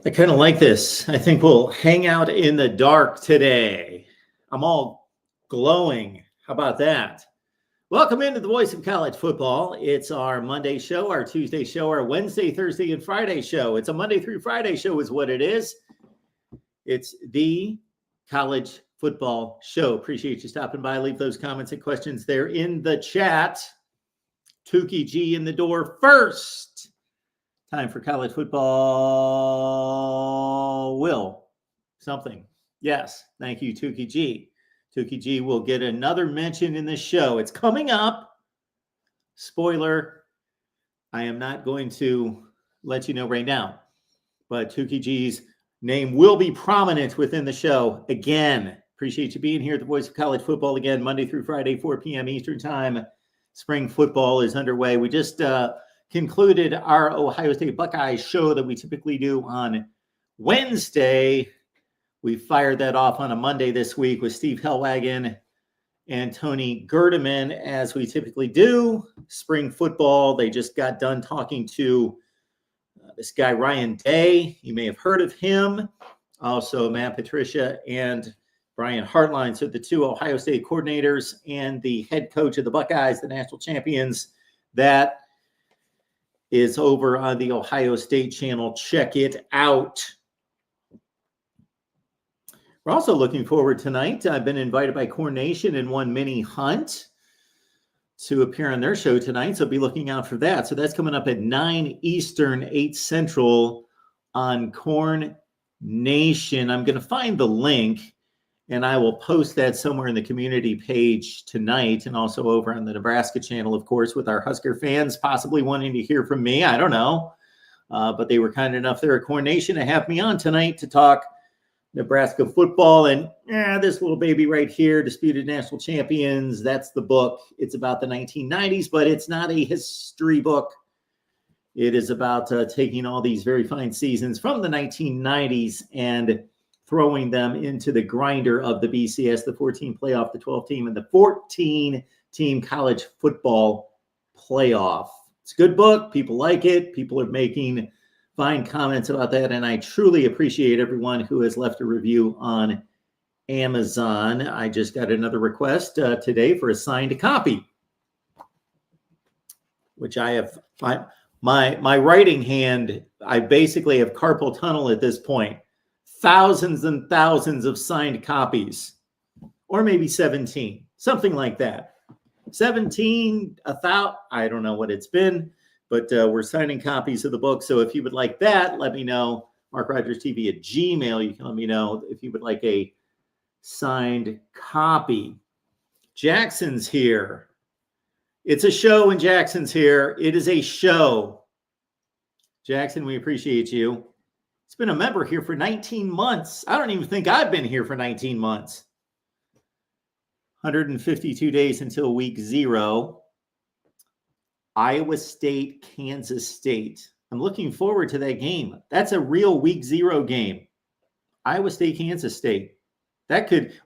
I kind of like this. I think we'll hang out in the dark today. I'm all glowing. How about that? Welcome into the Voice of College Football. It's our Monday show, our Tuesday show, our Wednesday, Thursday, and Friday show. It's a Monday through Friday show is what it is. It's the college football show. Appreciate you stopping by. Leave those comments and questions there in the chat. Tukey G in the door first. Time for college football. Will something. Yes. Thank you, Tukey G. Tukey G will get another mention in the show. It's coming up. Spoiler. I am not going to let you know right now, but Tukey G's name will be prominent within the show again. Appreciate you being here at the Voice of College Football again, Monday through Friday, 4 p.m. Eastern Time. Spring football is underway. We just concluded our Ohio State Buckeyes show that we typically do on Wednesday. We fired that off on a Monday this week with Steve Hellwagon and Tony Gerdeman, as we typically do. Spring football, they just got done talking to this guy, Ryan Day. You may have heard of him. Also, Matt Patricia and Brian Hartline. So the two Ohio State coordinators and the head coach of the Buckeyes, the national champions. That is over on the Ohio State channel. Check it out. We're also looking forward tonight. I've been invited by Corn Nation and one Minnie Hunt to appear on their show tonight. So be looking out for that. So that's coming up at 9 Eastern, 8 Central on Corn Nation. I'm going to find the link and I will post that somewhere in the community page tonight, and also over on the Nebraska channel, of course, with our Husker fans possibly wanting to hear from me. I don't know. But they were kind enough there at Corn Nation to have me on tonight to talk Nebraska football. And this little baby right here, Disputed National Champions, that's the book. It's about the 1990s, but it's not a history book. It is about taking all these very fine seasons from the 1990s and throwing them into the grinder of the BCS, the 14 playoff, the 12 team, and the 14 team college football playoff. It's a good book. People like it. People are making fine comments about that. And I truly appreciate everyone who has left a review on Amazon. I just got another request today for a signed copy, which I have my writing hand. I basically have carpal tunnel at this point. Thousands and thousands of signed copies, or maybe 17, something like that. 17, 1,000, I don't know what it's been, but we're signing copies of the book. So if you would like that, let me know. MarkRogersTV at Gmail. You can let me know if you would like a signed copy. Jackson's here. It's a show and Jackson's here. It is a show. Jackson, we appreciate you. He's been a member here for 19 months. I don't even think I've been here for 19 months. 152 days until week 0. Iowa State, Kansas State. I'm looking forward to that game. That's a real week 0 game. Iowa State, Kansas State.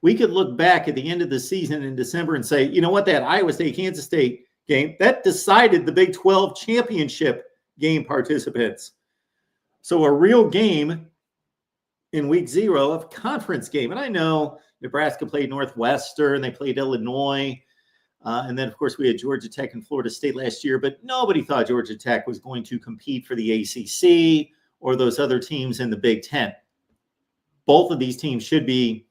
We could look back at the end of the season in December and say, you know what, that Iowa State, Kansas State game, that decided the Big 12 championship game participants. So a real game in week 0 of conference game. And I know Nebraska played Northwestern, they played Illinois. And then, of course, we had Georgia Tech and Florida State last year, but nobody thought Georgia Tech was going to compete for the ACC or those other teams in the Big 10. Both of these teams should be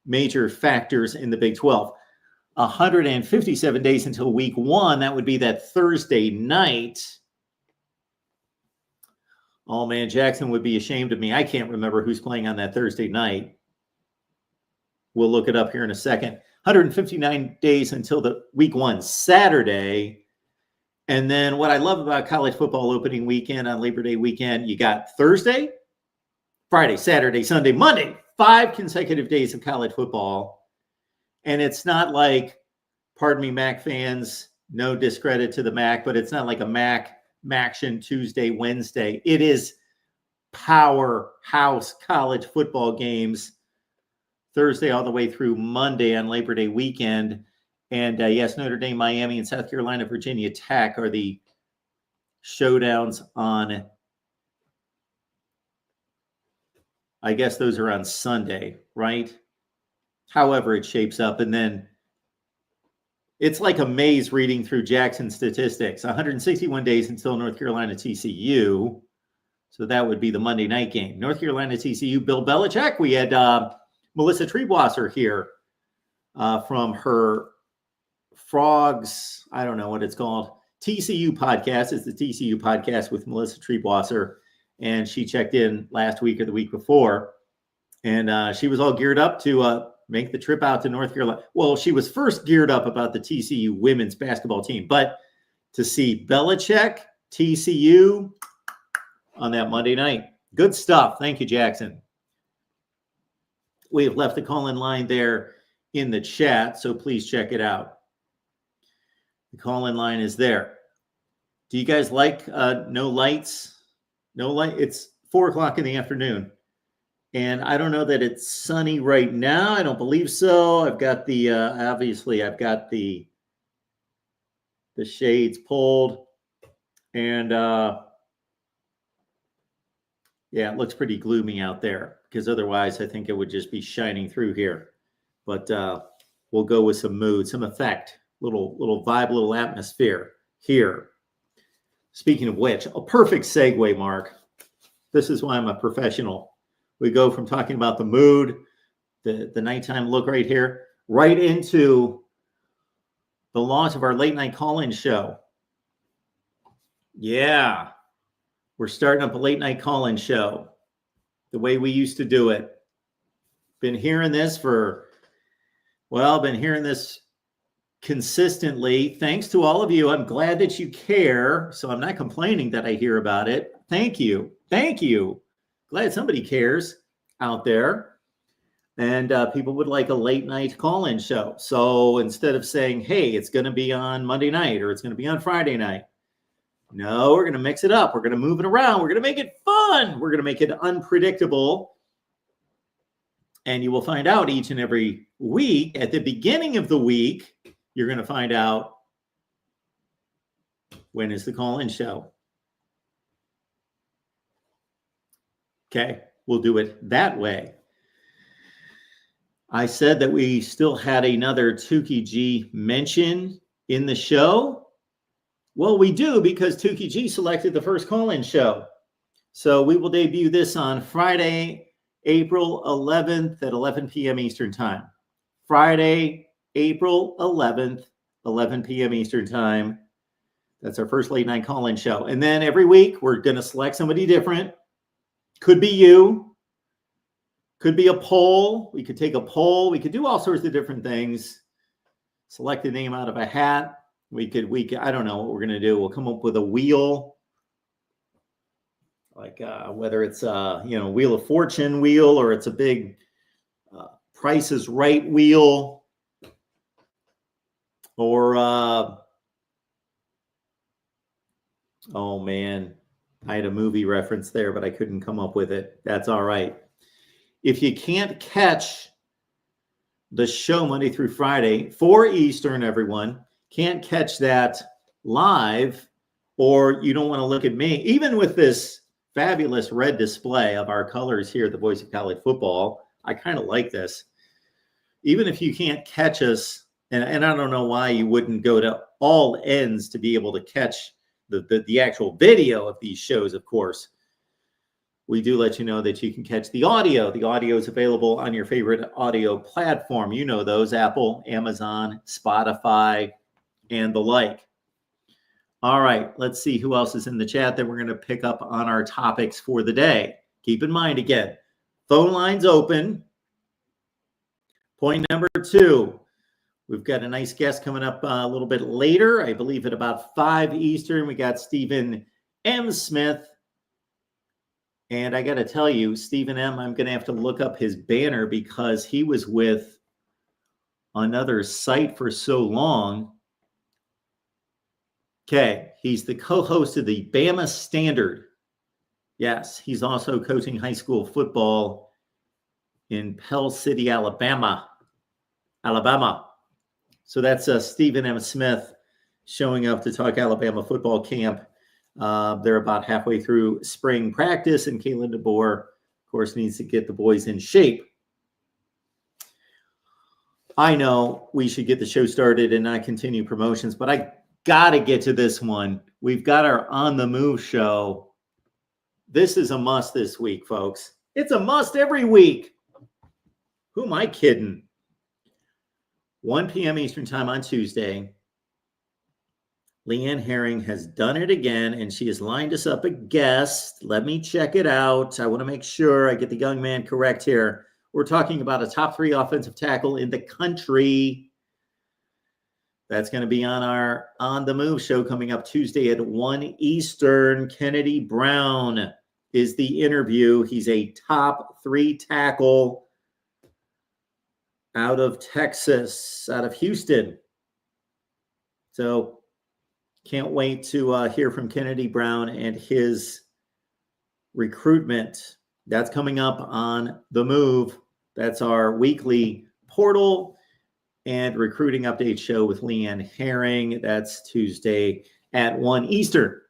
major factors in the Big 12. 157 days until week 1. That would be that Thursday night. Oh, man, Jackson would be ashamed of me. I can't remember who's playing on that Thursday night. We'll look it up here in a second. 159 days until the week 1, Saturday. And then what I love about college football opening weekend on Labor Day weekend, you got Thursday, Friday, Saturday, Sunday, Monday, 5 consecutive days of college football. And it's not like, pardon me, MAC fans, no discredit to the MAC, but it's not like a MACtion Tuesday, Wednesday. It is powerhouse college football games Thursday all the way through Monday on Labor Day weekend. And yes, Notre Dame, Miami, and South Carolina, Virginia Tech are the showdowns on I guess those are on Sunday, right? However it shapes up. And then it's like a maze reading through Jackson statistics. 161 days until North Carolina TCU. So that would be the Monday night game. North Carolina TCU, Bill Belichick. We had Melissa Treebwasser here from her Frogs, I don't know what it's called, TCU podcast. It's the TCU podcast with Melissa Treebwasser. And she checked in last week or the week before. And she was all geared up to make the trip out to North Carolina. Well, she was first geared up about the TCU women's basketball team. But to see Belichick, TCU on that Monday night. Good stuff. Thank you, Jackson. We have left the call-in line there in the chat, so please check it out. The call-in line is there. Do you guys like no lights? No light. It's 4 o'clock in the afternoon. And I don't know that it's sunny right now. I don't believe so. I've got the, obviously, I've got the shades pulled. And, yeah, it looks pretty gloomy out there because otherwise I think it would just be shining through here. But we'll go with some mood, some effect, little vibe, little atmosphere here. Speaking of which, a perfect segue, Mark. This is why I'm a professional. We go from talking about the mood, the nighttime look right here, right into the launch of our late night call-in show. Yeah. We're starting up a late night call-in show the way we used to do it. Been hearing this consistently. Thanks to all of you. I'm glad that you care. So I'm not complaining that I hear about it. Thank you. Thank you. Glad somebody cares out there. And people would like a late night call-in show. So instead of saying, hey, it's going to be on Monday night or it's going to be on Friday night, no, we're going to mix it up. We're going to move it around. We're going to make it fun. We're going to make it unpredictable. And you will find out each and every week. At the beginning of the week, you're going to find out when is the call-in show. Okay, we'll do it that way. I said that we still had another Tukey G mention in the show. Well, we do because Tukey G selected the first call-in show. So we will debut this on Friday, April 11th at 11 p.m. Eastern Time. Friday, April 11th, 11 p.m. Eastern Time. That's our first late night call-in show. And then every week, we're going to select somebody different. Could be you. Could be a poll. We could take a poll. We could do all sorts of different things. Select a name out of a hat. We could, I don't know what we're going to do. We'll come up with a wheel, like whether it's Wheel of Fortune wheel or it's a big Price is Right wheel, or oh man, I had a movie reference there, but I couldn't come up with it. That's all right. If you can't catch the show Monday through Friday, 4 Eastern, everyone, can't catch that live, or you don't want to look at me, even with this fabulous red display of our colors here at the Voice of College Football, I kind of like this. Even if you can't catch us, and I don't know why you wouldn't go to all ends to be able to catch the actual video of these shows, of course. We do let you know that you can catch the audio. The audio is available on your favorite audio platform. You know those: Apple, Amazon, Spotify, and the like. All right, let's see who else is in the chat that we're going to pick up on our topics for the day. Keep in mind, again, phone lines open. Point number 2, we've got a nice guest coming up a little bit later. I believe at about 5 Eastern, we got Stephen M. Smith. And I got to tell you, Stephen M., I'm going to have to look up his banner because he was with another site for so long. Okay, he's the co-host of the Bama Standard. Yes, he's also coaching high school football in Pell City, Alabama. So that's Stephen M. Smith showing up to talk Alabama football camp. They're about halfway through spring practice, and Kalen DeBoer, of course, needs to get the boys in shape. I know we should get the show started and not continue promotions, but I got to get to this one. We've got our On the Move show. This is a must this week, folks. It's a must every week. Who am I kidding? 1 p.m. Eastern time on Tuesday. Leanne Herring has done it again, and she has lined us up a guest. Let me check it out. I want to make sure I get the young man correct here. We're talking about a top 3 offensive tackle in the country. That's going to be on our On the Move show coming up Tuesday at 1 Eastern. Kennedy Brown is the interview. He's a top 3 tackle out of Texas, out of Houston. So can't wait to hear from Kennedy Brown and his recruitment. That's coming up on The Move. That's our weekly portal and recruiting update show with Leanne Herring. That's Tuesday at 1 Eastern.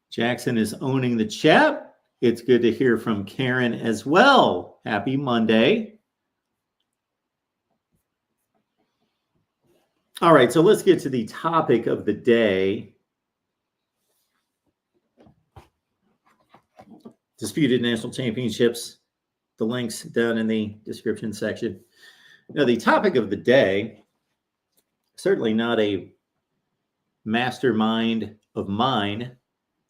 Jackson is owning the chat. It's good to hear from Karen as well. Happy Monday. All right, so let's get to the topic of the day. Disputed national championships. The links down in the description section. Now, the topic of the day, certainly not a mastermind of mine.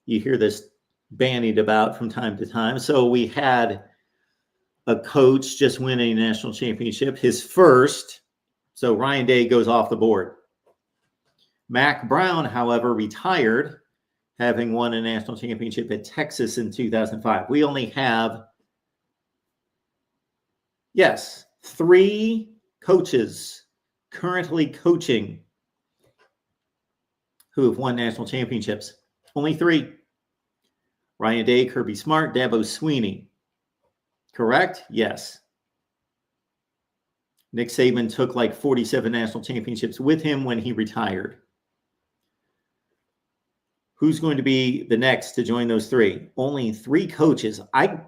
You hear this bandied about from time to time. So we had a coach just win a national championship, his first. So Ryan Day goes off the board. Mac Brown, however, retired, having won a national championship at Texas in 2005. We only have, 3 coaches currently coaching who have won national championships. Only 3. Ryan Day, Kirby Smart, Dabo Sweeney. Correct? Yes. Nick Saban took like 47 national championships with him when he retired. Who's going to be the next to join those 3? Only 3 coaches. I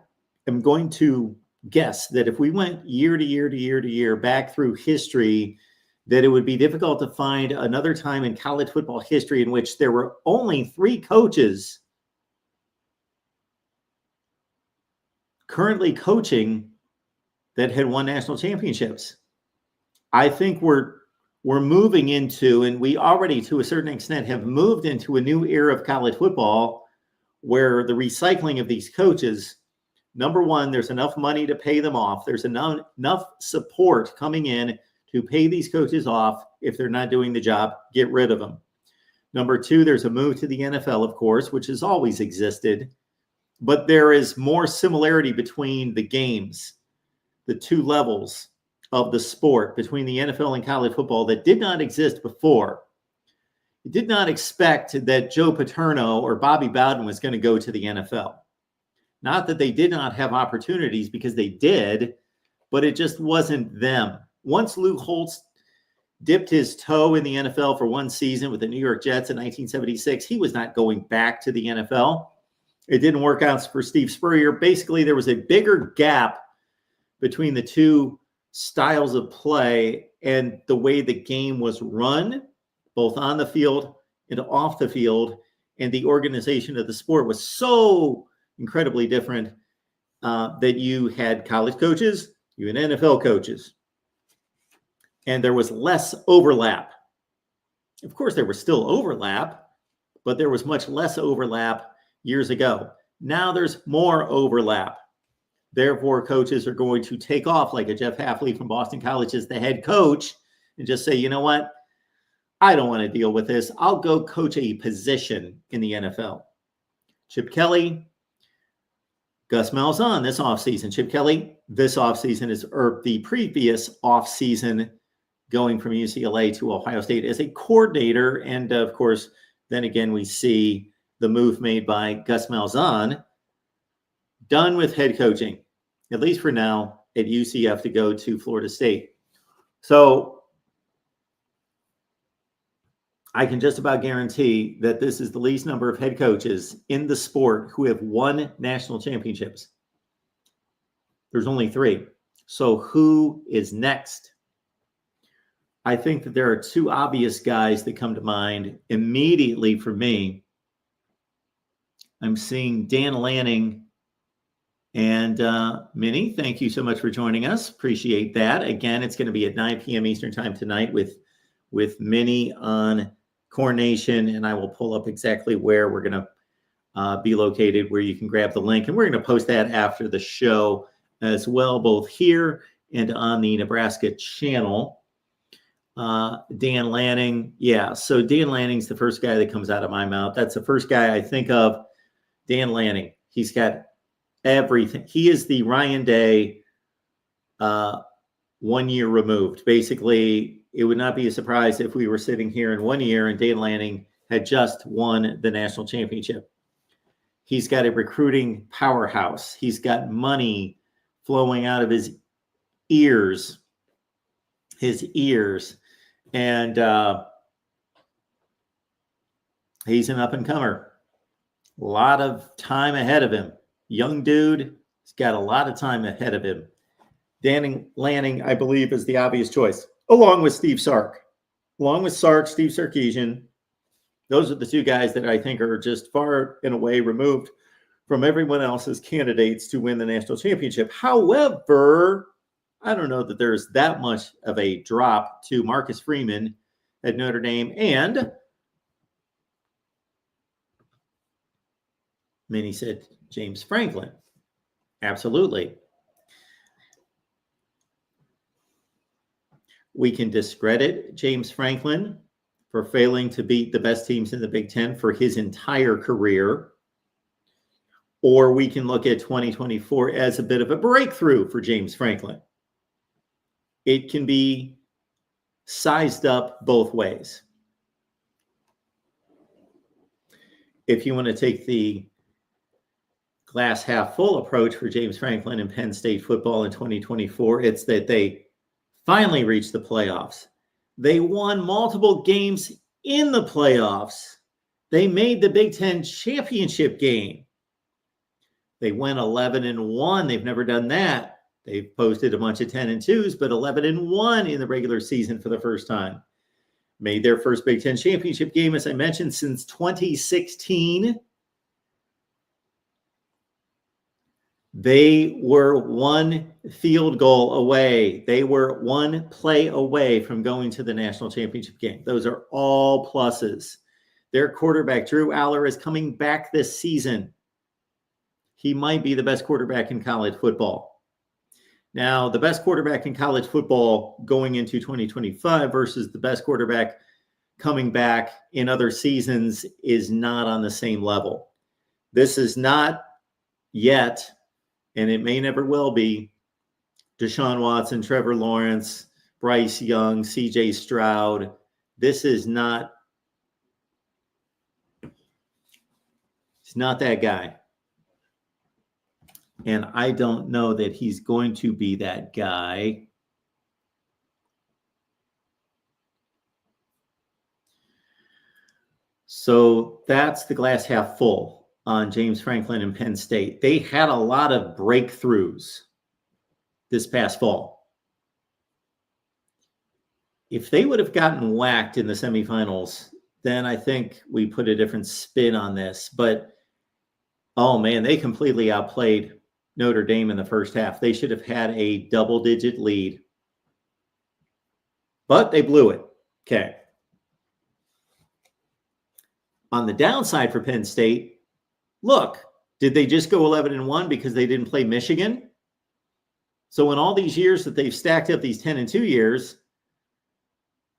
am going to guess that if we went year to year to year to year back through history, that it would be difficult to find another time in college football history in which there were only 3 coaches currently coaching that had won national championships. I think we're moving into, and we already to a certain extent have moved into a new era of college football where the recycling of these coaches, number one, there's enough money to pay them off. There's enough support coming in to pay these coaches off. If they're not doing the job, get rid of them. Number 2, there's a move to the NFL, of course, which has always existed, but there is more similarity between the games, the 2 levels of the sport between the NFL and college football that did not exist before. You did not expect that Joe Paterno or Bobby Bowden was going to go to the NFL. Not that they did not have opportunities, because they did, but it just wasn't them. Once Lou Holtz dipped his toe in the NFL for 1 season with the New York Jets in 1976, he was not going back to the NFL. It didn't work out for Steve Spurrier. Basically, there was a bigger gap between the 2 styles of play and the way the game was run, both on the field and off the field. And the organization of the sport was so incredibly different that you had college coaches, you had NFL coaches, and there was less overlap. Of course, there was still overlap, but there was much less overlap years ago. Now there's more overlap. Therefore, coaches are going to take off like a Jeff Hafley from Boston College as the head coach and just say, you know what? I don't want to deal with this. I'll go coach a position in the NFL. Chip Kelly, Gus Malzahn this offseason. Chip Kelly this offseason or the previous offseason, going from UCLA to Ohio State as a coordinator. And of course, then again, we see the move made by Gus Malzahn, done with head coaching, at least for now, at UCF to go to Florida State. So I can just about guarantee that this is the least number of head coaches in the sport who have won national championships. There's only 3. So who is next? I think that there are 2 obvious guys that come to mind immediately for me. I'm seeing Dan Lanning and Minnie. Thank you so much for joining us. Appreciate that. Again, it's going to be at 9 p.m. Eastern time tonight with Minnie on Coronation, and I will pull up exactly where we're going to be located, where you can grab the link. And we're going to post that after the show as well, both here and on the Nebraska channel. Dan Lanning. Yeah, so Dan Lanning's the first guy that comes out of my mouth. That's the first guy I think of. Dan Lanning. He's got everything. He is the Ryan Day 1 year removed. Basically, it would not be a surprise if we were sitting here in 1 year and Dan Lanning had just won the national championship. He's got a recruiting powerhouse. He's got money flowing out of his ears. And he's an up-and-comer. A lot of time ahead of him. Young dude, he's got a lot of time ahead of him. Dan Lanning, I believe, is the obvious choice, along with Steve Sark. Along with Sark, Steve Sarkisian. Those are the 2 guys that I think are just far and away removed from everyone else's candidates to win the national championship. However, I don't know that there's that much of a drop to Marcus Freeman at Notre Dame. And Minnie said James Franklin. Absolutely. We can discredit James Franklin for failing to beat the best teams in the Big Ten for his entire career. Or we can look at 2024 as a bit of a breakthrough for James Franklin. It can be sized up both ways. If you want to take the glass half full approach for James Franklin and Penn State football in 2024, it's that they finally reached the playoffs. They won multiple games in the playoffs. They made the Big Ten championship game. They went 11-1. They've never done that. They've posted a bunch of 10-2s, but 11-1 in the regular season for the first time. Made their first Big Ten championship game, as I mentioned, since 2016. They were 1 field goal away. They were 1 play away from going to the national championship game. Those are all pluses. Their quarterback, Drew Aller, is coming back this season. He might be the best quarterback in college football. Now, the best quarterback in college football going into 2025 versus the best quarterback coming back in other seasons is not on the same level. This is not yet, and it may never will be, Deshaun Watson, Trevor Lawrence, Bryce Young, CJ Stroud. This is not, it's not that guy. And I don't know that he's going to be that guy. So that's the glass half full on James Franklin and Penn State. They had a lot of breakthroughs this past fall. If they would have gotten whacked in the semifinals, then I think we put a different spin on this. But, oh man, they completely outplayed Notre Dame in the first half. They should have had a double-digit lead. But they blew it. Okay. On the downside for Penn State, look, did they just go 11-1 because they didn't play Michigan? So in all these years that they've stacked up these 10-2 years,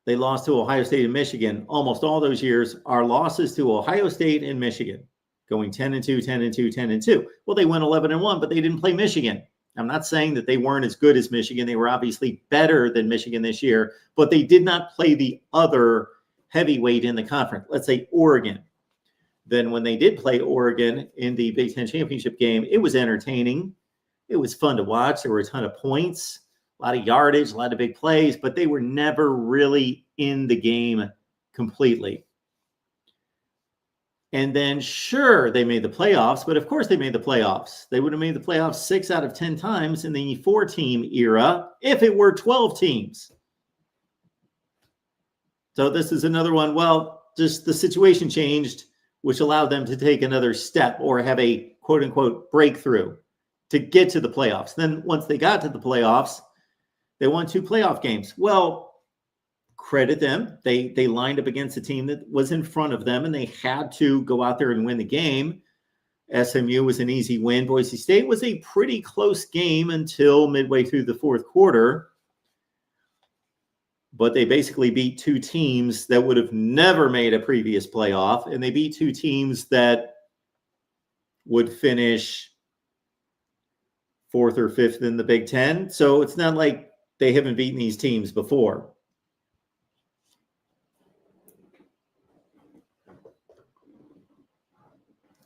they lost to Ohio State and Michigan. Almost all those years are losses to Ohio State and Michigan, going 10-2, 10-2, 10-2. Well, they went 11-1, but they didn't play Michigan. I'm not saying that they weren't as good as Michigan. They were obviously better than Michigan this year, but they did not play the other heavyweight in the conference, let's say Oregon. Then when they did play Oregon in the Big Ten championship game, it was entertaining. It was fun to watch. There were a ton of points. a lot of yardage, a lot of big plays, but they were never really in the game completely. And then, sure, they made the playoffs, but of course they made the playoffs. They would have made the playoffs 6 out of 10 times in the 4-team era if it were 12 teams. So this is another one. Well, just the situation changed, which allowed them to take another step or have a quote-unquote breakthrough to get to the playoffs. Then once they got to the playoffs, they won 2 playoff games. Well, credit them. They lined up against a team that was in front of them, and they had to go out there and win the game. SMU was an easy win. Boise State was a pretty close game until midway through the fourth quarter. But they basically beat 2 teams that would have never made a previous playoff, and they beat 2 teams that would finish 4th or 5th in the Big Ten. So it's not like they haven't beaten these teams before.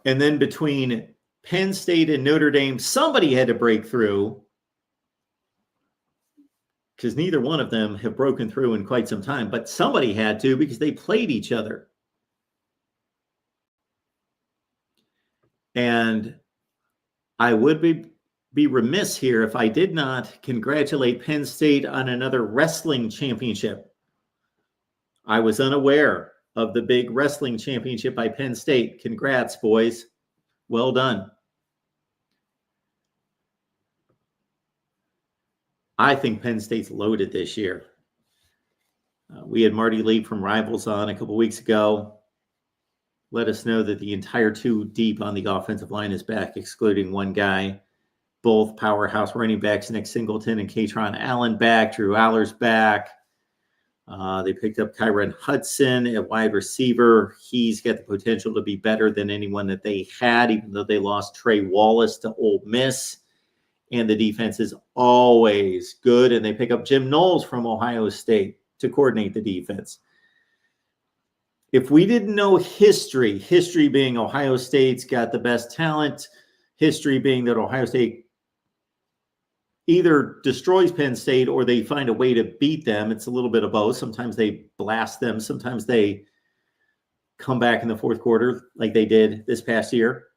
And then between Penn State and Notre Dame, somebody had to break through, because neither one of them have broken through in quite some time. But somebody had to, because they played each other. And I would be remiss here if I did not congratulate Penn State on another wrestling championship. I was unaware of the big wrestling championship by Penn State. Congrats, boys. Well done. I think Penn State's loaded this year. We had Marty Lee from Rivals on a couple weeks ago. Let us know that the entire 2 deep on the offensive line is back, excluding one guy. Both powerhouse running backs, Nick Singleton and Katron Allen, back. Drew Aller's back. They picked up Kyron Hudson at wide receiver. He's got the potential to be better than anyone that they had, even though they lost Trey Wallace to Ole Miss. And the defense is always good. And they pick up Jim Knowles from Ohio State to coordinate the defense. If we didn't know history being Ohio State's got the best talent, history being that Ohio State either destroys Penn State or they find a way to beat them. It's a little bit of both. Sometimes they blast them. Sometimes they come back in the fourth quarter like they did this past year.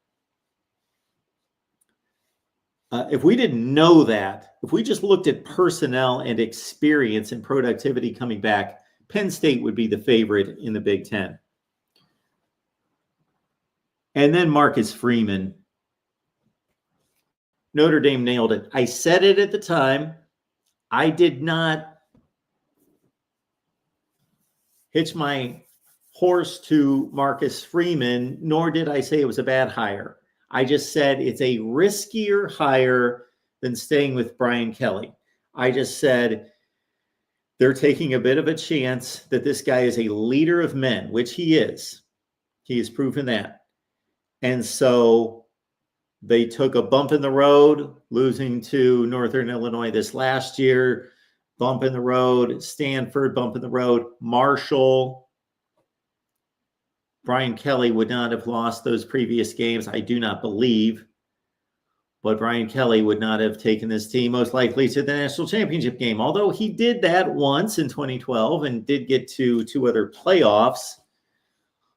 If we didn't know that, if we just looked at personnel and experience and productivity coming back, Penn State would be the favorite in the Big Ten. And then Marcus Freeman. Notre Dame nailed it. I said it at the time. I did not hitch my horse to Marcus Freeman, nor did I say it was a bad hire. I just said it's a riskier hire than staying with Brian Kelly. I just said they're taking a bit of a chance that this guy is a leader of men, which he is. He has proven that. And so they took a bump in the road, losing to Northern Illinois this last year. Bump in the road. Stanford, bump in the road. Marshall. Brian Kelly would not have lost those previous games, I do not believe. But Brian Kelly would not have taken this team most likely to the national championship game, although he did that once in 2012 and did get to 2 other playoffs.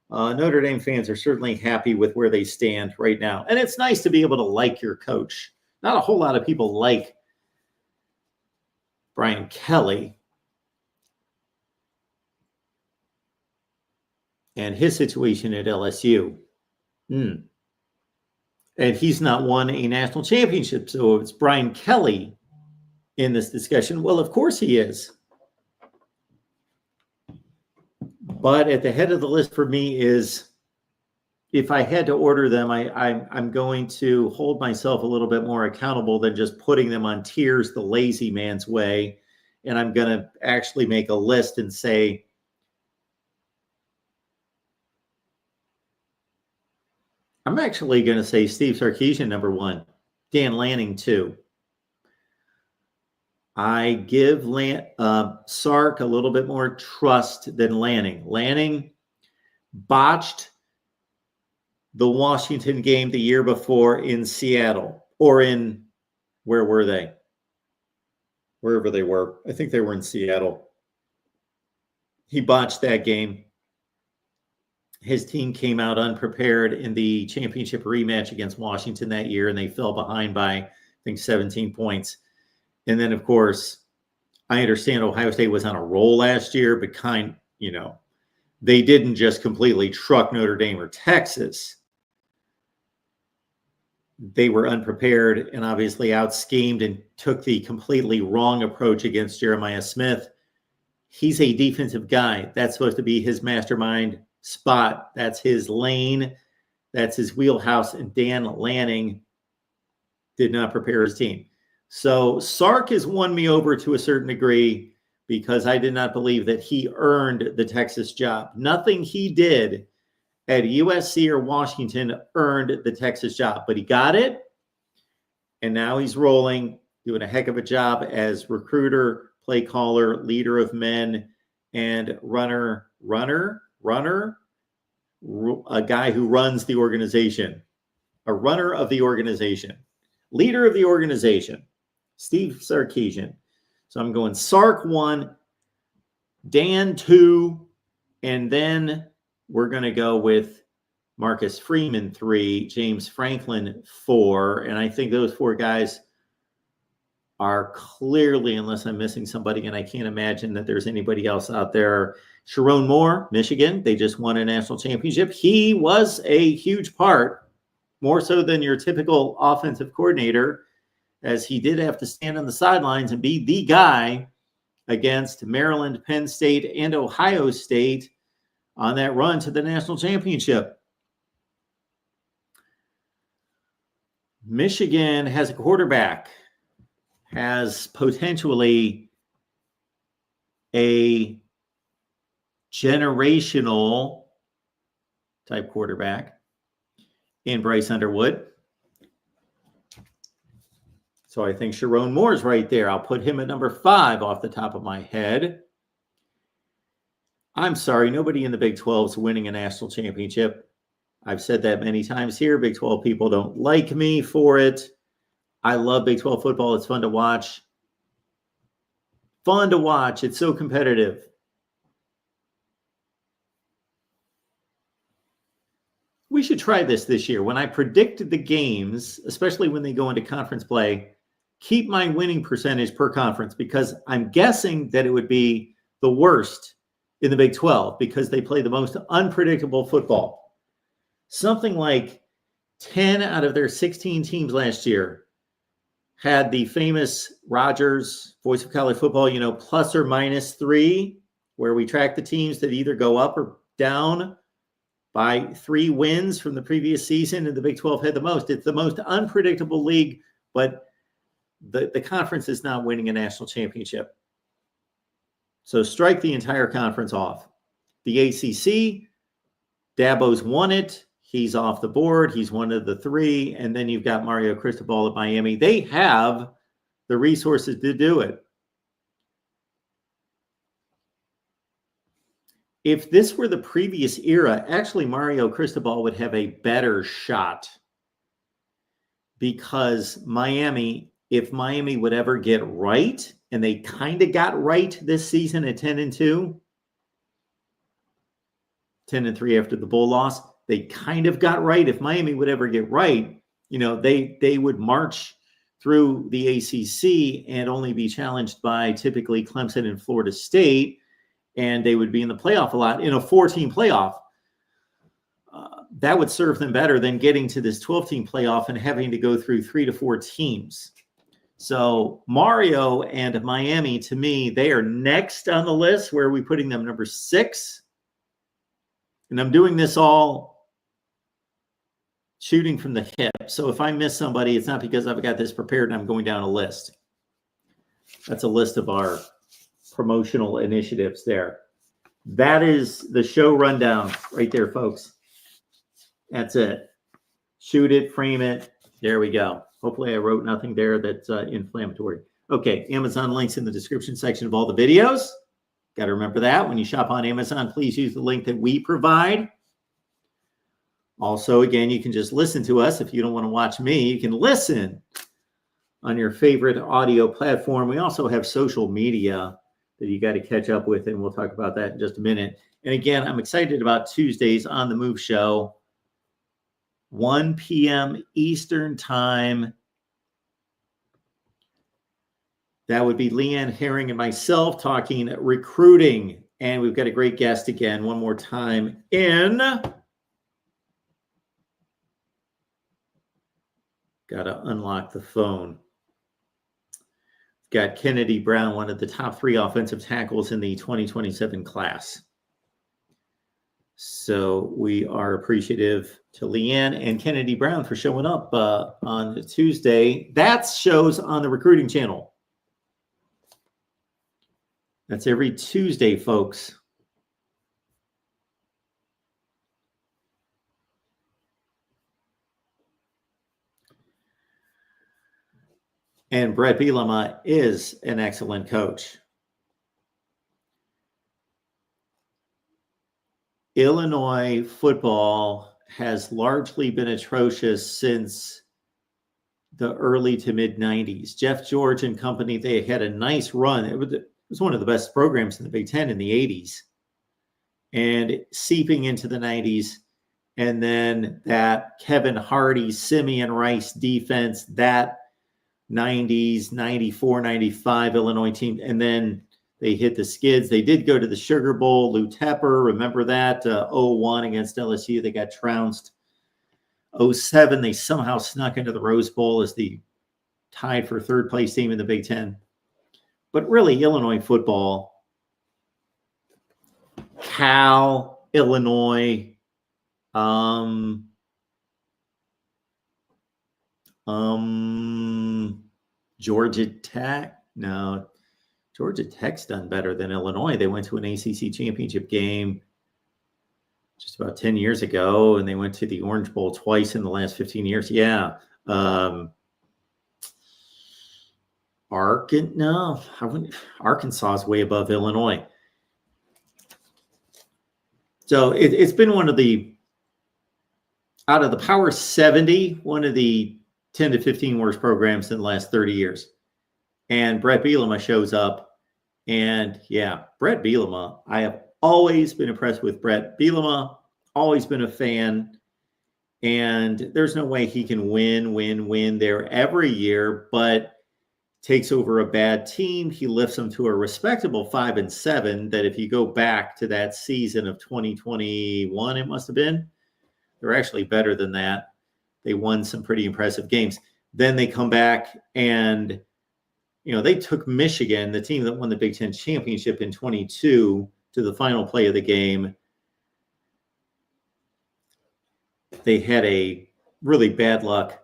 Notre Dame fans are certainly happy with where they stand right now. And it's nice to be able to like your coach. Not a whole lot of people like Brian Kelly and his situation at LSU. And he's not won a national championship. So it's Brian Kelly in this discussion. Well, of course he is. But at the head of the list for me is, if I had to order them, I'm going to hold myself a little bit more accountable than just putting them on tiers the lazy man's way. And I'm going to actually make a list and say, I'm actually going to say Steve Sarkisian, number 1, Dan Lanning, 2. I give Sark a little bit more trust than Lanning. Lanning botched the Washington game the year before in Seattle, or in, where were they? wherever they were. I think they were in Seattle. He botched that game. His team came out unprepared in the championship rematch against Washington that year, and they fell behind by, I think, 17 points. And then, of course, I understand Ohio State was on a roll last year, but they didn't just completely truck Notre Dame or Texas. They were unprepared and obviously out-schemed and took the completely wrong approach against Jeremiah Smith. He's a defensive guy. That's supposed to be his mastermind spot. That's his lane. That's his wheelhouse. And Dan Lanning did not prepare his team. So Sark has won me over to a certain degree because I did not believe that he earned the Texas job. Nothing he did at USC or Washington earned the Texas job, but he got it. And now he's rolling, doing a heck of a job as recruiter, play caller, leader of men, and runner, a guy who runs the organization, a runner of the organization, leader of the organization, Steve Sarkisian. So I'm going Sark 1, Dan 2, and then we're going to go with Marcus Freeman 3, James Franklin 4, and I think those 4 guys are clearly, unless I'm missing somebody, and I can't imagine that there's anybody else out there. Sharon Moore, Michigan, they just won a national championship. He was a huge part, more so than your typical offensive coordinator, as he did have to stand on the sidelines and be the guy against Maryland, Penn State, and Ohio State on that run to the national championship. Michigan has a quarterback, has potentially a generational type quarterback in Bryce Underwood. So I think Sharon Moore's right there. I'll put him at number 5 off the top of my head. I'm sorry, nobody in the Big 12 is winning a national championship. I've said that many times here. Big 12 people don't like me for it. I love Big 12 football. It's fun to watch. Fun to watch. It's so competitive. We should try this year. When I predict the games, especially when they go into conference play, keep my winning percentage per conference, because I'm guessing that it would be the worst in the Big 12 because they play the most unpredictable football. Something like 10 out of their 16 teams last year had the famous Rogers, voice of college football, plus or minus 3, where we track the teams that either go up or down by 3 wins from the previous season, and the Big 12 had the most. It's the most unpredictable league, but the conference is not winning a national championship. So strike the entire conference off. The ACC, Dabo's won it. He's off the board. He's one of the 3. And then you've got Mario Cristobal at Miami. They have the resources to do it. If this were the previous era, actually Mario Cristobal would have a better shot, because if Miami would ever get right, and they kind of got right this season at 10-2, 10-3 after the bowl loss, they kind of got right. If Miami would ever get right, they would march through the ACC and only be challenged by typically Clemson and Florida State, and they would be in the playoff a lot in a 4-team playoff. That would serve them better than getting to this 12-team playoff and having to go through 3 to 4 teams. So Mario and Miami, to me, they are next on the list. Where are we putting them? Number 6. And I'm doing this all shooting from the hip. So if I miss somebody, it's not because I've got this prepared and I'm going down a list. That's a list of our promotional initiatives there. That is the show rundown right there, folks. That's it. Shoot it, frame it. There we go. Hopefully I wrote nothing there that's inflammatory. Okay, Amazon links in the description section of all the videos. Got to remember that. When you shop on Amazon, please use the link that we provide. Also, again, you can just listen to us. If you don't want to watch me, you can listen on your favorite audio platform. We also have social media that you got to catch up with, and we'll talk about that in just a minute. And again, I'm excited about Tuesdays on the Move Show, 1 p.m. Eastern Time. That would be Leanne Herring and myself talking recruiting. And we've got a great guest again, one more time in. Got to unlock the phone. Got Kennedy Brown, one of the top 3 offensive tackles in the 2027 class. So we are appreciative to Leanne and Kennedy Brown for showing up on Tuesday. That shows on the recruiting channel. That's every Tuesday, folks. And Brett Bielema is an excellent coach. Illinois football has largely been atrocious since the early to mid 90s. Jeff George and company, they had a nice run. It was one of the best programs in the Big Ten in the 80s. And seeping into the 90s, and then that Kevin Hardy, Simeon Rice defense, that 90s, 94, 95 Illinois team, and then they hit the skids. They did go to the Sugar Bowl. Lou Tepper, remember that? 0-1 against LSU. They got trounced. 07, they somehow snuck into the Rose Bowl as the tied for third place team in the Big Ten. But really, Illinois football, Cal, Illinois, Georgia Tech. No, Georgia Tech's done better than Illinois. They went to an ACC championship game just about 10 years ago, and they went to the Orange Bowl twice in the last 15 years. Yeah. Arkansas is way above Illinois. So it's been one of the, out of the Power 70, one of the 10 to 15 worst programs in the last 30 years. And Brett Bielema shows up. And yeah, Brett Bielema, I have always been impressed with Brett Bielema, always been a fan. And there's no way he can win there every year, but takes over a bad team. He lifts them to a respectable 5-7 that if you go back to that season of 2021, it must have been, they're actually better than that. They won some pretty impressive games. Then they come back and, you know, they took Michigan, the team that won the Big Ten championship in 22, to the final play of the game. They had a really bad luck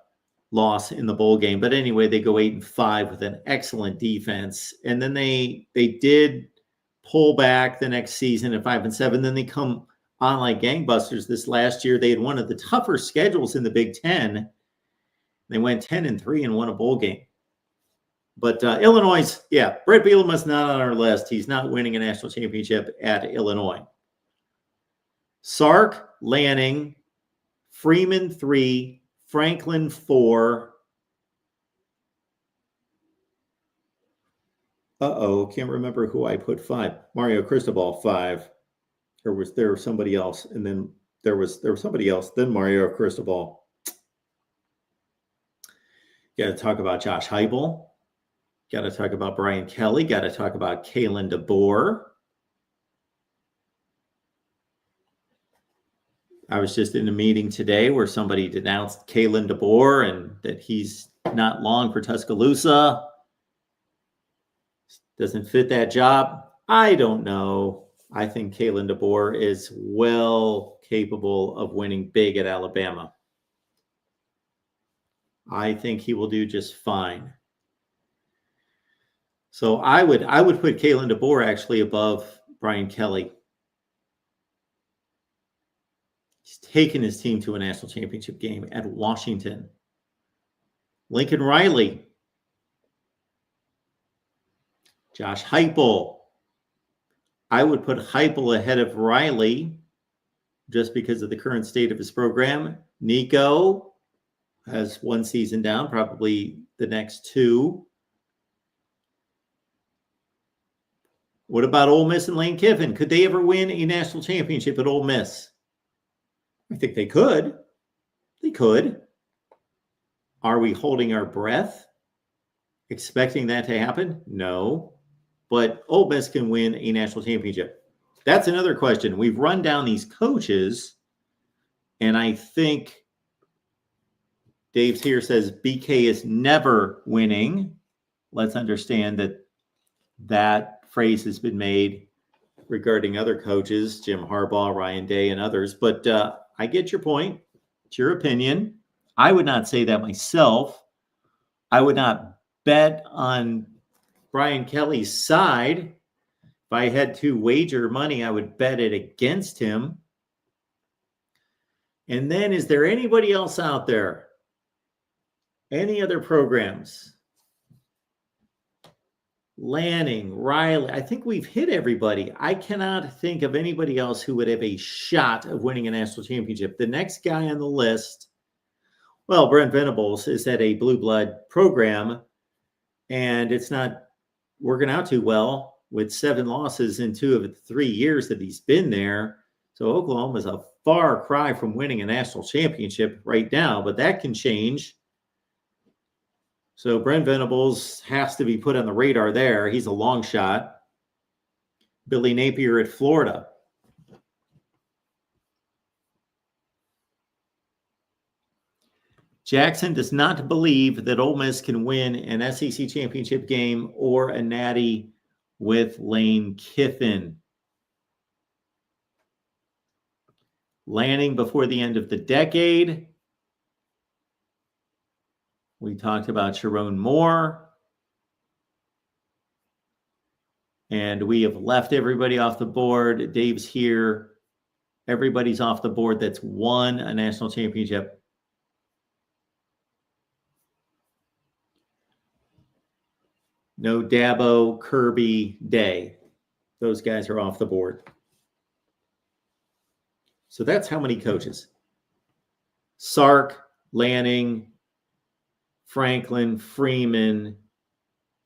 loss in the bowl game. But anyway, they go 8-5 with an excellent defense. And then they did pull back the next season at 5-7. Then they come on like gangbusters this last year. They had one of the tougher schedules in the Big Ten. They went 10-3 and won a bowl game. But Illinois, Brett Bielema's not on our list. He's not winning a national championship at Illinois. Sark, Lanning, Freeman 3, Franklin 4. Can't remember who I put 5. Mario Cristobal 5. Or was there somebody else? And then there was somebody else, then Mario Cristobal. Got to talk about Josh Heupel. Got to talk about Brian Kelly. Got to talk about Kalen DeBoer. I was just in a meeting today where somebody denounced Kalen DeBoer and that he's not long for Tuscaloosa. Doesn't fit that job. I don't know. I think Kalen DeBoer is well capable of winning big at Alabama. I think he will do just fine. So I would put Kalen DeBoer actually above Brian Kelly. He's taken his team to a national championship game at Washington. Lincoln Riley. Josh Heupel. I would put Heupel ahead of Riley just because of the current state of his program. Nico, has one season down, probably the next two. What about Ole Miss and Lane Kiffin? Could they ever win a national championship at Ole Miss? I think they could. They could. Are we holding our breath, expecting that to happen? No. But Ole Miss can win a national championship. That's another question. We've run down these coaches, and I think Dave's here says BK is never winning. Let's understand that phrase has been made regarding other coaches, Jim Harbaugh, Ryan Day, and others. But I get your point. It's your opinion. I would not say that myself. I would not bet on Brian Kelly's side. If I had to wager money, I would bet it against him. And then, is there anybody else out there? Any other programs? Lanning, Riley. I think we've hit everybody. I cannot think of anybody else who would have a shot of winning a national championship. The next guy on the list, well, Brent Venables is at a blue blood program, and it's not working out too well with 7 losses in 2 of the 3 years that he's been there. So Oklahoma is a far cry from winning a national championship right now, but that can change. So Brent Venables has to be put on the radar there. He's a long shot. Billy Napier at Florida. Jackson does not believe that Ole Miss can win an SEC championship game or a natty with Lane Kiffin. Lanning before the end of the decade. We talked about Sharon Moore. And we have left everybody off the board. Dave's here. Everybody's off the board that's won a national championship. No Dabo, Kirby, Day. Those guys are off the board. So that's how many coaches. Sark, Lanning, Franklin, Freeman,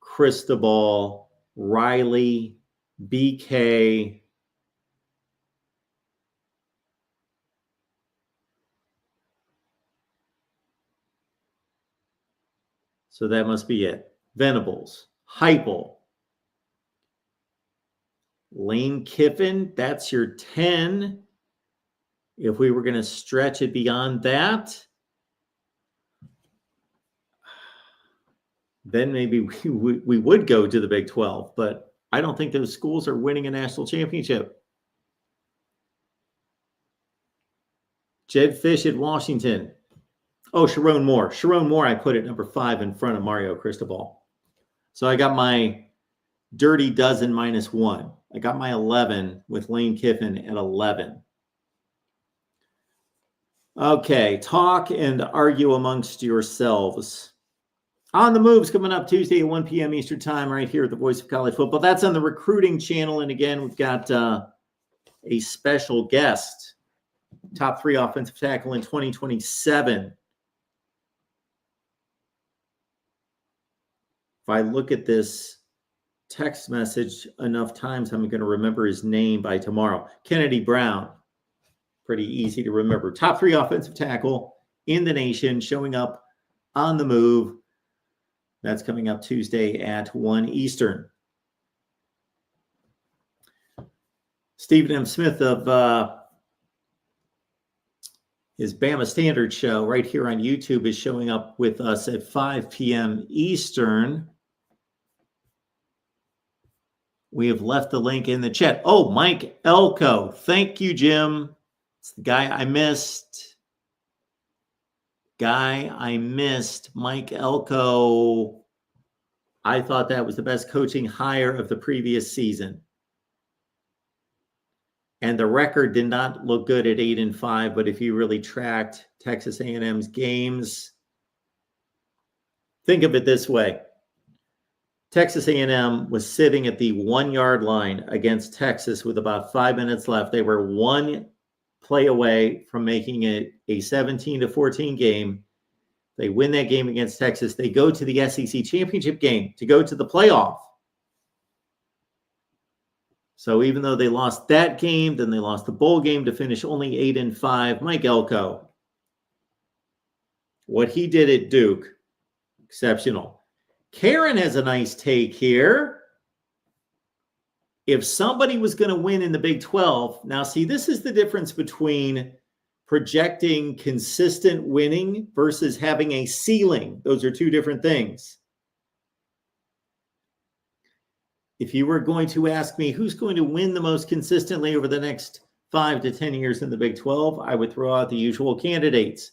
Cristobal, Riley, BK. So that must be it. Venables, Heupel, Lane Kiffin, that's your 10. If we were going to stretch it beyond that, then maybe we would go to the Big 12, but I don't think those schools are winning a national championship. Jed Fish at Washington. Oh, Sharon Moore. Sharon Moore, I put at number 5 in front of Mario Cristobal. So I got my dirty dozen minus 1. I got my 11 with Lane Kiffin at 11. Okay, talk and argue amongst yourselves. On the Move's coming up Tuesday at 1 p.m. Eastern Time right here at the Voice of College Football. That's on the recruiting channel. And again, we've got a special guest, top 3 offensive tackle in 2027. If I look at this text message enough times, I'm going to remember his name by tomorrow. Kennedy Brown. Pretty easy to remember. Top 3 offensive tackle in the nation, showing up on the Move. That's coming up Tuesday at 1 Eastern. Stephen M. Smith of his Bama Standard show right here on YouTube is showing up with us at 5 p.m. Eastern. We have left the link in the chat. Oh, Mike Elko. Thank you, Jim. It's the guy I missed. Mike Elko. I thought that was the best coaching hire of the previous season. And the record did not look good at 8-5, but if you really tracked Texas A&M's games, think of it this way. Texas A&M was sitting at the 1-yard line against Texas with about 5 minutes left. They were 1 play away from making it a 17-14 game. They win that game against Texas. They go to the SEC championship game to go to the playoff. So even though they lost that game, then they lost the bowl game to finish only 8-5. Mike Elko, what he did at Duke, exceptional. Karen has a nice take here. If somebody was going to win in the Big 12, now see, this is the difference between projecting consistent winning versus having a ceiling. Those are two different things. If you were going to ask me who's going to win the most consistently over the next 5 to 10 years in the Big 12, I would throw out the usual candidates.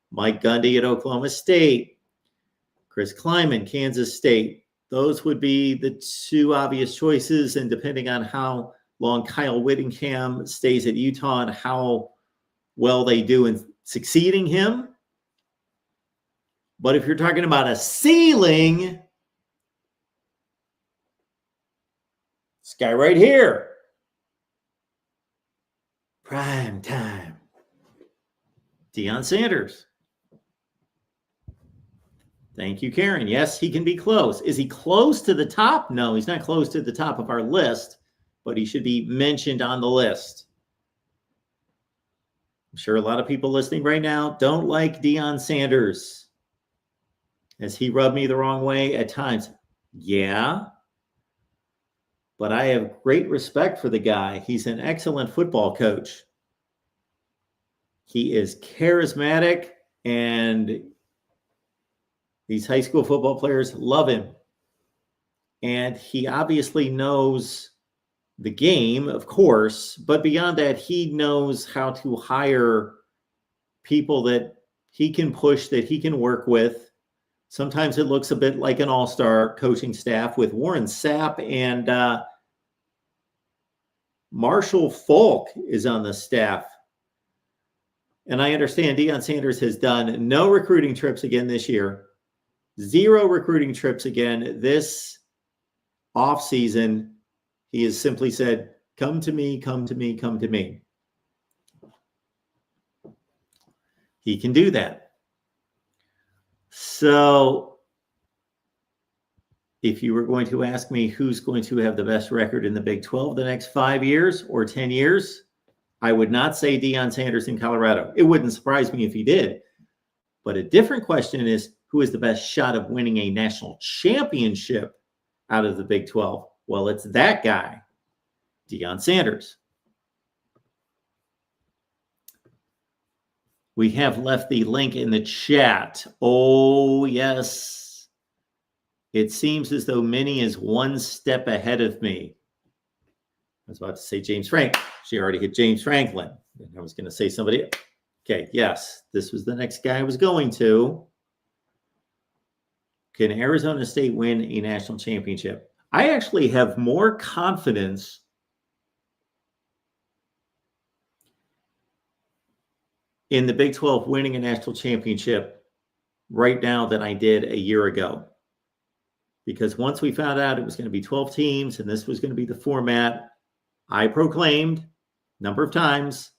Mike Gundy at Oklahoma State, Chris Kleiman, Kansas State. Those would be the two obvious choices, and depending on how long Kyle Whittingham stays at Utah and how well they do in succeeding him. But if you're talking about a ceiling, this guy right here, prime time, Deion Sanders. Thank you, Karen. Yes, he can be close. Is he close to the top? No, he's not close to the top of our list, but he should be mentioned on the list. I'm sure a lot of people listening right now don't like Deion Sanders. Has he rubbed me the wrong way at times? Yeah. But I have great respect for the guy. He's an excellent football coach. He is charismatic, and these high school football players love him. And he obviously knows the game, of course, but beyond that, he knows how to hire people that he can push, that he can work with. Sometimes it looks a bit like an all-star coaching staff with Warren Sapp, and Marshall Falk is on the staff. And I understand Deion Sanders has done no recruiting trips again this year. 0 recruiting trips again this offseason. He has simply said, come to me, come to me, come to me. He can do that. So if you were going to ask me who's going to have the best record in the Big 12 the next 5 years or 10 years, I would not say Deion Sanders in Colorado. It wouldn't surprise me if he did. But a different question is, who has the best shot of winning a national championship out of the Big 12? Well, it's that guy, Deion Sanders. We have left the link in the chat. Oh, yes. It seems as though Minnie is one step ahead of me. I was about to say James Frank. She already hit James Franklin. I was going to say somebody. Okay, yes, this was the next guy I was going to. Can Arizona State win a national championship? I actually have more confidence in the Big 12 winning a national championship right now than I did a year ago. Because once we found out it was going to be 12 teams and this was going to be the format, I proclaimed a number of times,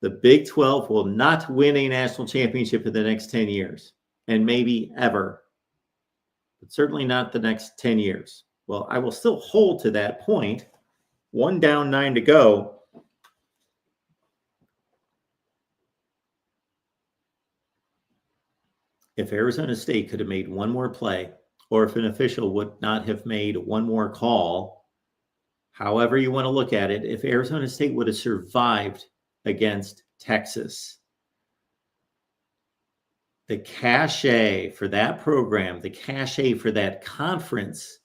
the Big 12 will not win a national championship in the next 10 years, and maybe ever. But certainly not the next 10 years. Well, I will still hold to that point. 1 down, 9 to go. If Arizona State could have made one more play, or if an official would not have made one more call, however you want to look at it, if Arizona State would have survived against Texas, the cachet for that program, the cachet for that conference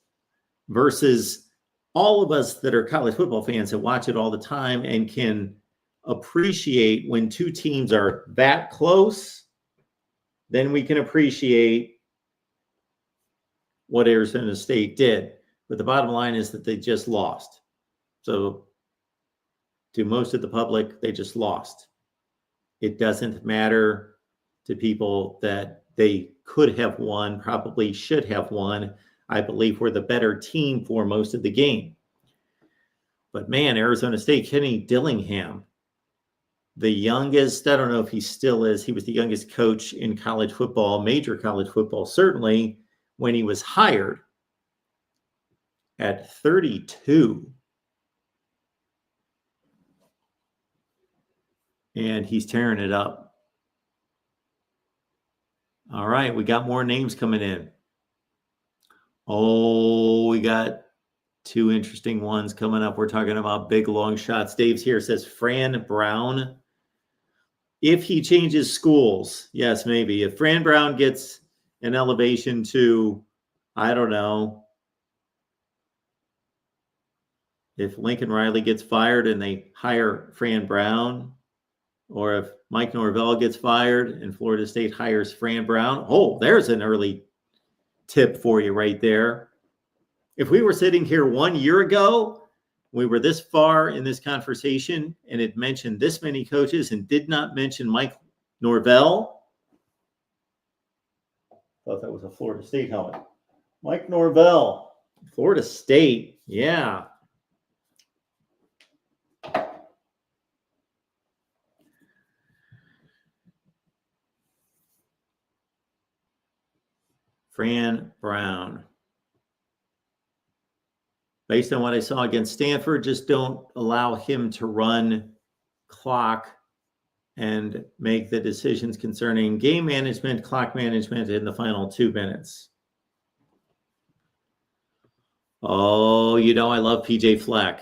versus all of us that are college football fans that watch it all the time and can appreciate when two teams are that close, then we can appreciate what Arizona State did. But the bottom line is that they just lost. So to most of the public, they just lost. It doesn't matter to people that they could have won, probably should have won. I believe we're the better team for most of the game. But man, Arizona State, Kenny Dillingham, the youngest. I don't know if he still is. He was the youngest coach in college football, major college football, certainly when he was hired at 32. And he's tearing it up. All right, we got more names coming in. Oh, we got two interesting ones coming up. We're talking about big long shots. Dave's here, says Fran Brown. If he changes schools, yes, maybe. If Fran Brown gets an elevation to, I don't know, if Lincoln Riley gets fired and they hire Fran Brown, or if Mike Norvell gets fired and Florida State hires Fran Brown, oh, there's an early tip for you right there. If we were sitting here 1 year ago, we were this far in this conversation and it mentioned this many coaches and did not mention Mike Norvell. Thought that was a Florida State helmet. Mike Norvell, Florida State, yeah. Fran Brown. Based on what I saw against Stanford, just don't allow him to run clock and make the decisions concerning game management, clock management in the final 2 minutes. Oh, you know, I love PJ Fleck.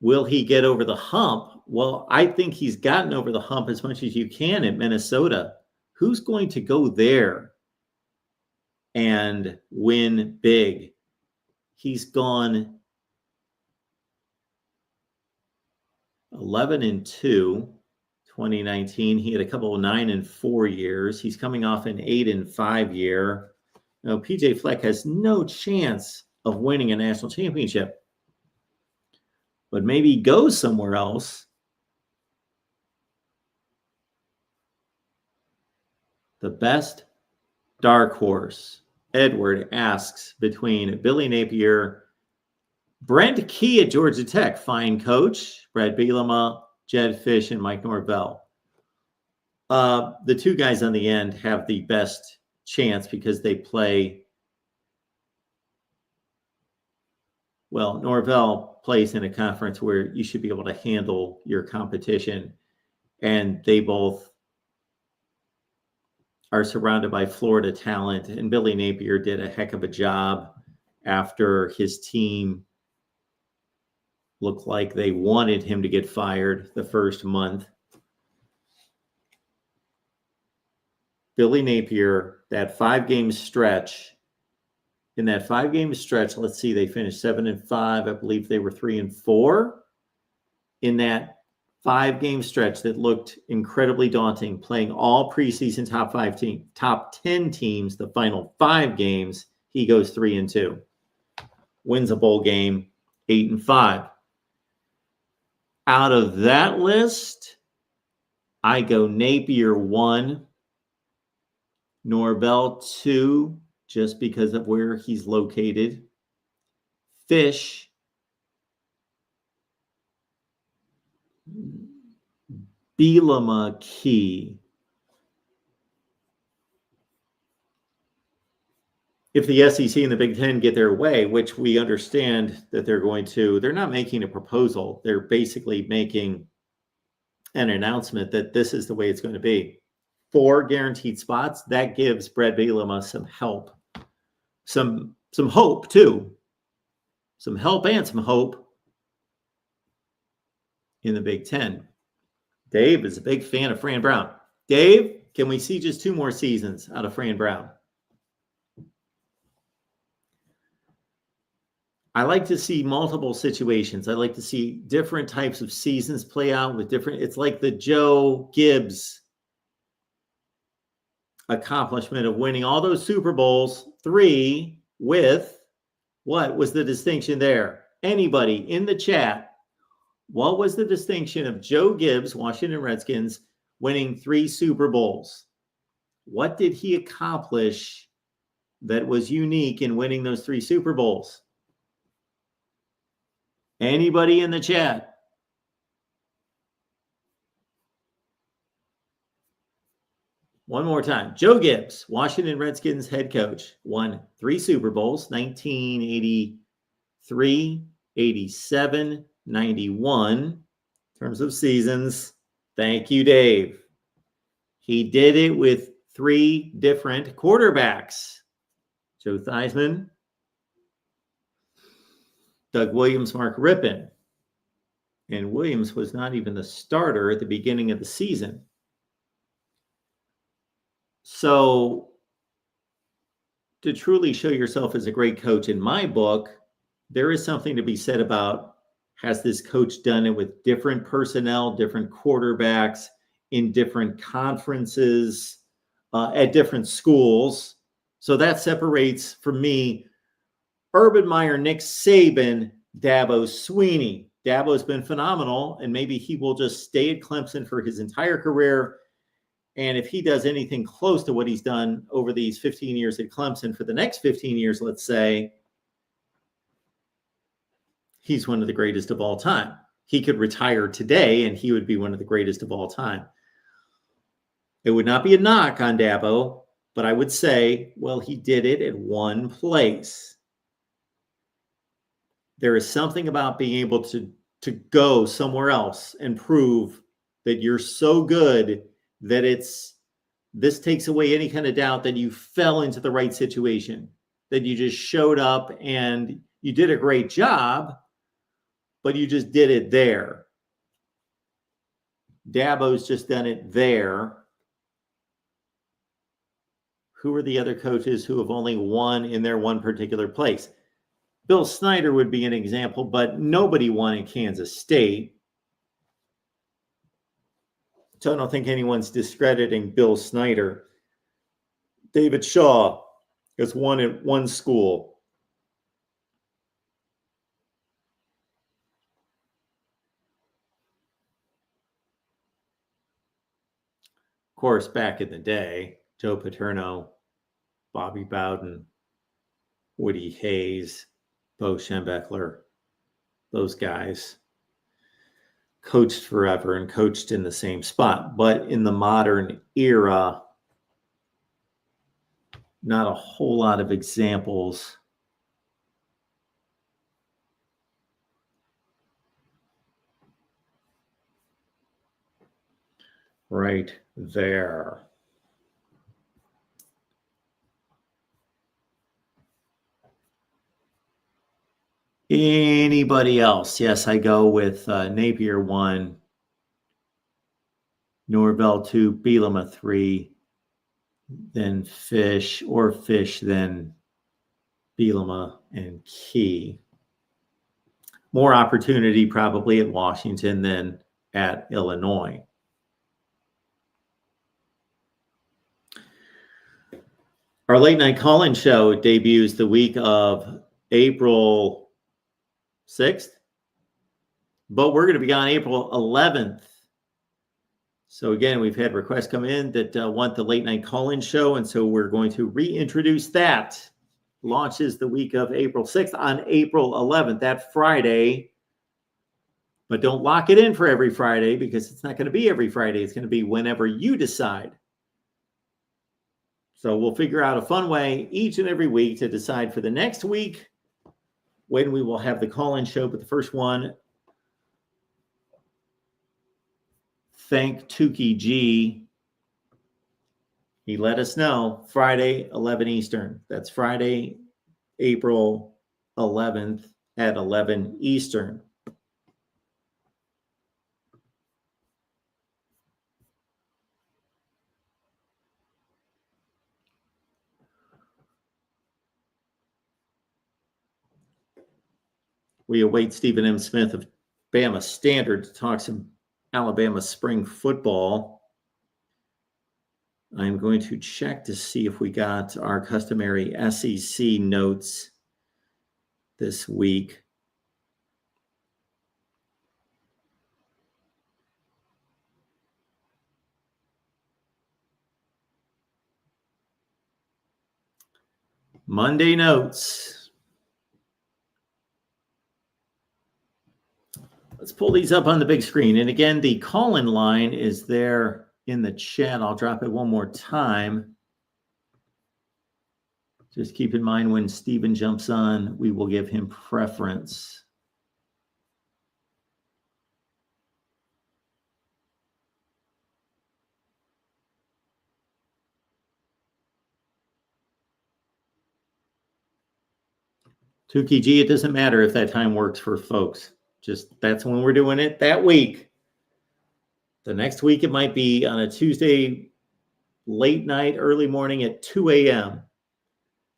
Will he get over the hump? Well, I think he's gotten over the hump as much as you can at Minnesota. Who's going to go there and win big? He's gone 11-2, 2019. He had a couple of 9-4 years. He's coming off an 8-5 year. Now, PJ Fleck has no chance of winning a national championship, but maybe he goes somewhere else. The best dark horse. Edward asks between Billy Napier, Brent Key at Georgia Tech, fine coach, Brad Bielema, Jed Fish, and Mike Norvell. The two guys on the end have the best chance because they play, well, Norvell plays in a conference where you should be able to handle your competition, and they both are surrounded by Florida talent, and Billy Napier did a heck of a job after his team looked like they wanted him to get fired the first month. Billy Napier, that 5-game stretch, in that 5-game stretch, let's see, they finished 7-5. I believe they were 3-4. In that 5-game stretch that looked incredibly daunting, playing all preseason top 10 teams, the final 5 games, he goes 3-2. Wins a bowl game, 8-5. Out of that list, I go Napier 1, Norvell 2, just because of where he's located. Fish, Bielema, Key. If the SEC and the Big Ten get their way, which we understand that they're going to, they're not making a proposal. They're basically making an announcement that this is the way it's going to be. 4 guaranteed spots, that gives Brad Bielema some help. Some hope, too. Some help and some hope in the Big Ten. Dave is a big fan of Fran Brown. Dave, can we see just 2 more seasons out of Fran Brown? I like to see multiple situations. I like to see different types of seasons play out with different. It's like the Joe Gibbs accomplishment of winning all those Super Bowls, 3 with, what was the distinction there? Anybody in the chat, what was the distinction of Joe Gibbs, Washington Redskins, winning 3 Super Bowls? What did he accomplish that was unique in winning those 3 Super Bowls? Anybody in the chat? One more time. Joe Gibbs, Washington Redskins head coach, won 3 Super Bowls, 1983, 87, 91. In terms of seasons, thank you, Dave. He did it with 3 different quarterbacks. Joe Theismann, Doug Williams, Mark Rippon. And Williams was not even the starter at the beginning of the season. So to truly show yourself as a great coach, in my book, there is something to be said about, has this coach done it with different personnel, different quarterbacks in different conferences, at different schools. So that separates, for me, Urban Meyer, Nick Saban, Dabo Swinney. Dabo's been phenomenal, and maybe he will just stay at Clemson for his entire career. And if he does anything close to what he's done over these 15 years at Clemson for the next 15 years, let's say, he's one of the greatest of all time. He could retire today and he would be one of the greatest of all time. It would not be a knock on Dabo, but I would say, well, he did it at one place. There is something about being able to go somewhere else and prove that you're so good that this takes away any kind of doubt that you fell into the right situation, that you just showed up and you did a great job, but you just did it there. Dabo's just done it there. Who are the other coaches who have only won in their one particular place? Bill Snyder would be an example, but nobody won in Kansas State. So I don't think anyone's discrediting Bill Snyder. David Shaw has won at one school. Of course, back in the day, Joe Paterno, Bobby Bowden, Woody Hayes, Bo Schembechler, those guys coached forever and coached in the same spot. But in the modern era, not a whole lot of examples. Right there. Anybody else? Yes, I go with Napier 1, Norvell 2, Bielema 3, then Fish, then Bielema and Key. More opportunity probably at Washington than at Illinois. Our late night call-in show debuts the week of April 6th, but we're going to be on April 11th. So again, we've had requests come in that want the late night call-in show, and so we're going to reintroduce that. Launches the week of April 6th on April 11th, that Friday. But don't lock it in for every Friday, because it's not going to be every Friday. It's going to be whenever you decide. So we'll figure out a fun way each and every week to decide for the next week when we will have the call-in show. But the first one, thank Tukey G. He let us know Friday, 11 Eastern. That's Friday, April 11th at 11 Eastern. We await Stephen M. Smith of Bama Standard to talk some Alabama spring football. I'm going to check to see if we got our customary SEC notes this week. Monday notes. Let's pull these up on the big screen. And again, the call-in line is there in the chat. I'll drop it one more time. Just keep in mind when Steven jumps on, we will give him preference. Tukey G, it doesn't matter if that time works for folks. Just that's when we're doing it that week. The next week, it might be on a Tuesday, late night, early morning at 2 a.m.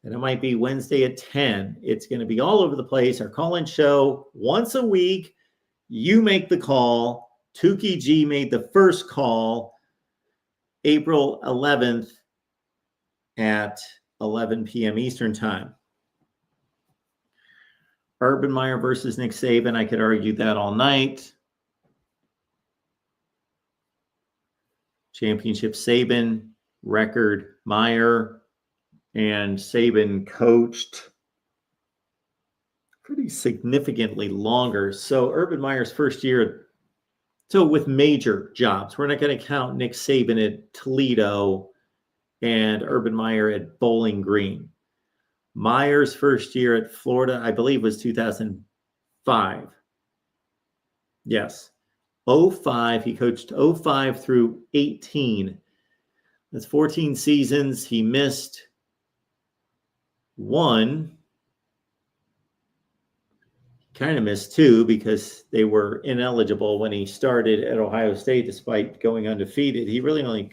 And it might be Wednesday at 10. It's going to be all over the place. Our call-in show once a week. You make the call. Tukey G made the first call April 11th at 11 p.m. Eastern time. Urban Meyer versus Nick Saban. I could argue that all night. Championship Saban, record Meyer, and Saban coached pretty significantly longer. So Urban Meyer's first year, so with major jobs, we're not going to count Nick Saban at Toledo and Urban Meyer at Bowling Green. Meyer's first year at Florida, I believe, was 2005. Yes. 05. He coached 05 through 18. That's 14 seasons. He missed one. Kind of missed two because they were ineligible when he started at Ohio State despite going undefeated. He really only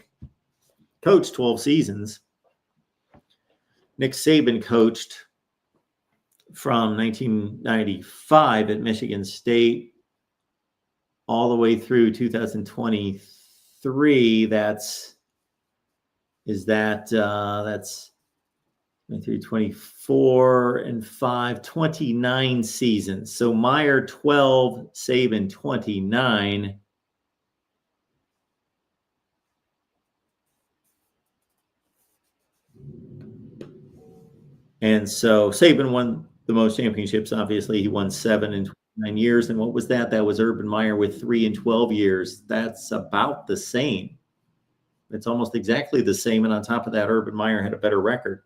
coached 12 seasons. Nick Saban coached from 1995 at Michigan State all the way through 2023. That's 23, 24 and 5, 29 seasons. So Meyer 12, Saban 29. And so Saban won the most championships. Obviously, he won 7 in 29 years. And what was that? That was Urban Meyer with 3 in 12 years. That's about the same. It's almost exactly the same. And on top of that, Urban Meyer had a better record.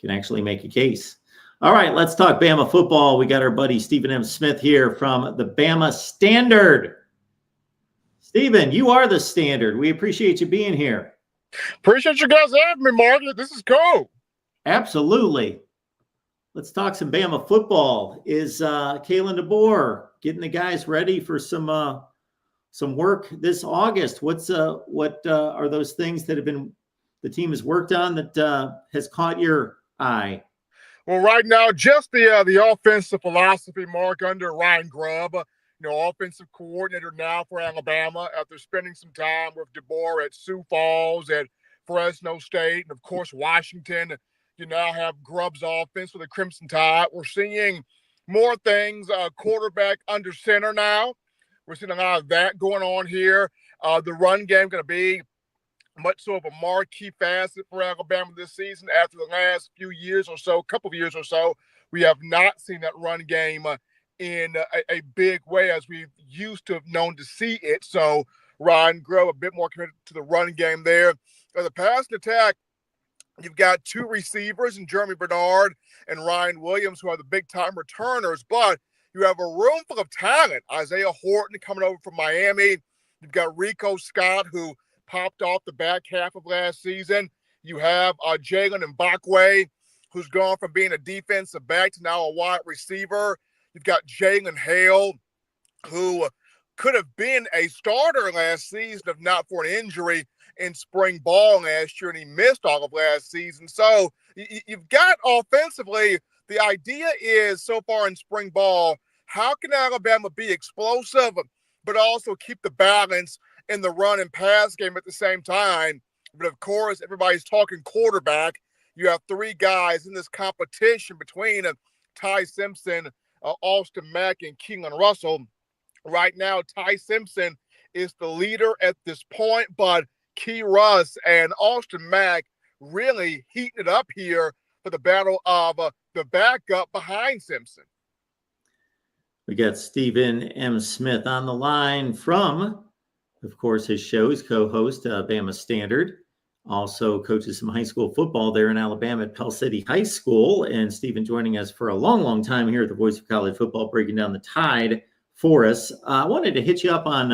Can actually make a case. All right, let's talk Bama football. We got our buddy Stephen M. Smith here from the Bama Standard. Stephen, you are the Standard. We appreciate you being here. Appreciate you guys having me, Mark. This is cool. Absolutely. Let's talk some Bama football. Is Kalen DeBoer getting the guys ready for some work this August? What are those things that the team has worked on that has caught your eye? Well, right now, just the offensive philosophy, Mark, under Ryan Grubb, offensive coordinator now for Alabama, after spending some time with DeBoer at Sioux Falls, at Fresno State, and of course Washington. You now have Grubb's offense with the Crimson Tide. We're seeing more things, quarterback under center now. We're seeing a lot of that going on here. The run game going to be much so of a marquee facet for Alabama this season. After the last couple of years or so, we have not seen that run game in a big way as we used to have known to see it. So Ryan Grubb a bit more committed to the run game there. The passing attack, you've got 2 receivers in Jeremy Bernard and Ryan Williams, who are the big-time returners, but you have a room full of talent. Isaiah Horton coming over from Miami. You've got Rico Scott, who popped off the back half of last season. You have Jalen Mbakwe, who's gone from being a defensive back to now a wide receiver. You've got Jalen Hale, who could have been a starter last season if not for an injury in spring ball last year, and he missed all of last season. So you've got offensively, the idea is so far in spring ball, how can Alabama be explosive, but also keep the balance in the run and pass game at the same time? But of course, everybody's talking quarterback. You have 3 guys in this competition between Ty Simpson, Austin Mack, and Keelan Russell. Right now, Ty Simpson is the leader at this point, but Key Russ and Austin Mack really heating it up here for the battle of the backup behind Simpson. We got Stephen M. Smith on the line from Of course, his show is co-host Bama Standard. Also coaches some high school football there in Alabama at Pell City High School. And Stephen joining us for a long, long time here at the Voice of College Football, breaking down the Tide for us. I wanted to hit you up on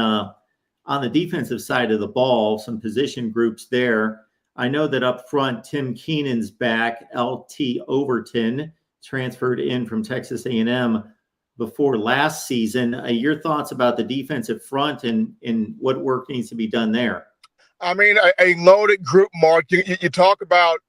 the defensive side of the ball, some position groups there. I know that up front, Tim Keenan's back. LT Overton transferred in from Texas A&M before last season. Your thoughts about the defensive front and what work needs to be done there? I mean, a loaded group, Mark. You talk about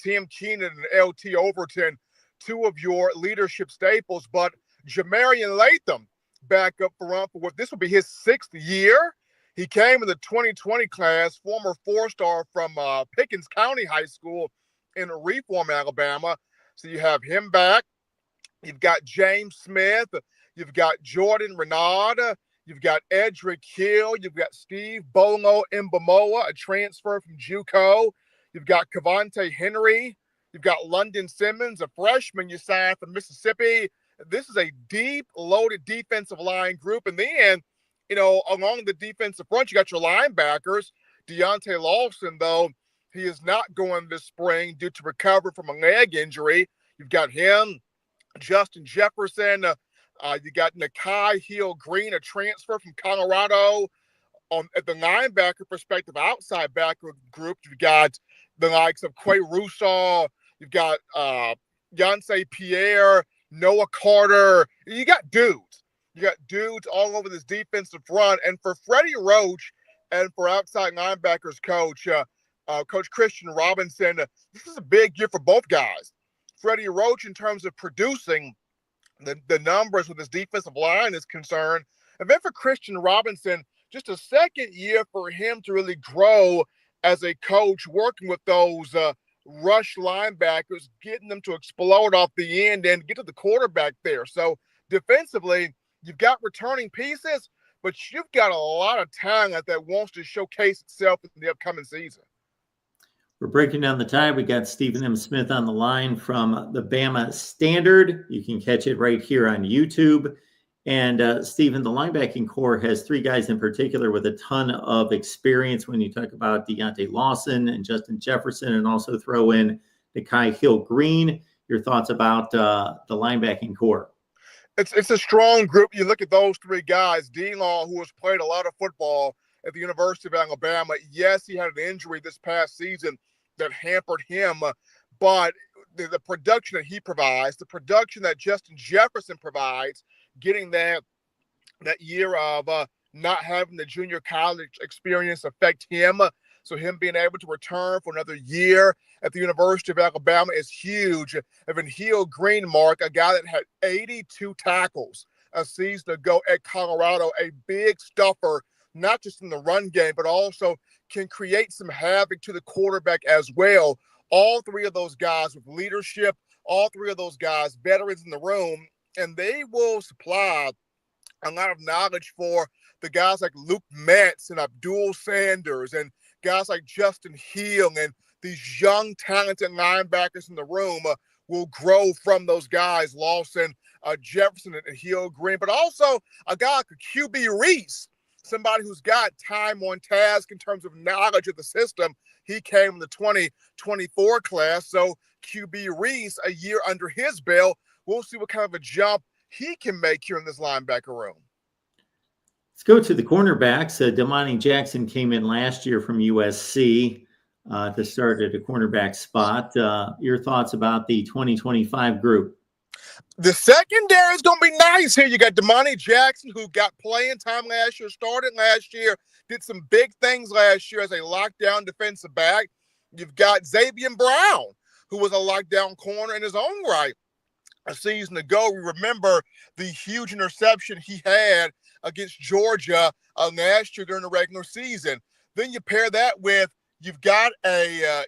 Tim Keenan and LT Overton, two of your leadership staples, but Jamarian Latham back up for what this will be his 6th year. He came in the 2020 class, former 4-star from Pickens County High School in Reform, Alabama. So you have him back. You've got James Smith. You've got Jordan Renaud. You've got Edric Hill. You've got Steve Bolo Mbamoa, a transfer from JUCO. You've got Cavante Henry. You've got London Simmons, a freshman you signed from Mississippi. This is a deep, loaded defensive line group. And then, along the defensive front, you got your linebackers. Deontay Lawson, though, he is not going this spring due to recovery from a leg injury. You've got him, Justin Jefferson. You got Nakai Hill-Green, a transfer from Colorado. At the linebacker perspective, outside backer group, you've got the likes of Quay Russaw. You've got Yancey Pierre, Noah Carter. You got dudes. You got dudes all over this defensive front. And for Freddie Roach and for outside linebackers coach, Coach Christian Robinson, this is a big year for both guys. Freddie Roach in terms of producing the numbers with his defensive line is concerned. And then for Christian Robinson, just a second year for him to really grow as a coach, working with those rush linebackers, getting them to explode off the end and get to the quarterback there. So defensively, you've got returning pieces, but you've got a lot of talent that wants to showcase itself in the upcoming season. We're breaking down the Tide. We got Stephen M. Smith on the line from the Bama Standard. You can catch it right here on YouTube. And Stephen, the linebacking core has 3 guys in particular with a ton of experience when you talk about Deontay Lawson and Justin Jefferson, and also throw in Nakai Hill-Green. Your thoughts about the linebacking core? It's a strong group. You look at those 3 guys. D-Law, who has played a lot of football at the University of Alabama. Yes, he had an injury this past season that hampered him, but the production that he provides, the production that Justin Jefferson provides, getting that year of not having the junior college experience affect him, so him being able to return for another year at the University of Alabama is huge. Evan Hill-Green, Mark, a guy that had 82 tackles a season ago at Colorado, a big stuffer, not just in the run game, but also can create some havoc to the quarterback as well. All 3 of those guys with leadership, all 3 of those guys, veterans in the room, and they will supply a lot of knowledge for the guys like Luke Metz and Abdul Sanders and guys like Justin Hill, and these young, talented linebackers in the room will grow from those guys, Lawson, Jefferson, and Hill-Green, but also a guy like QB Reese, somebody who's got time on task in terms of knowledge of the system. He came in the 2024 class. So QB Reese, a year under his belt, we'll see what kind of a jump he can make here in this linebacker room. Let's go to the cornerbacks. Damani Jackson came in last year from USC to start at a cornerback spot. Your thoughts about the 2025 group? The secondary is going to be nice here. You got Damani Jackson, who got playing time last year, started last year, did some big things last year as a lockdown defensive back. You've got Xavier Brown, who was a lockdown corner in his own right a season ago. We remember the huge interception he had against Georgia last year during the regular season. Then you pair that with you've got a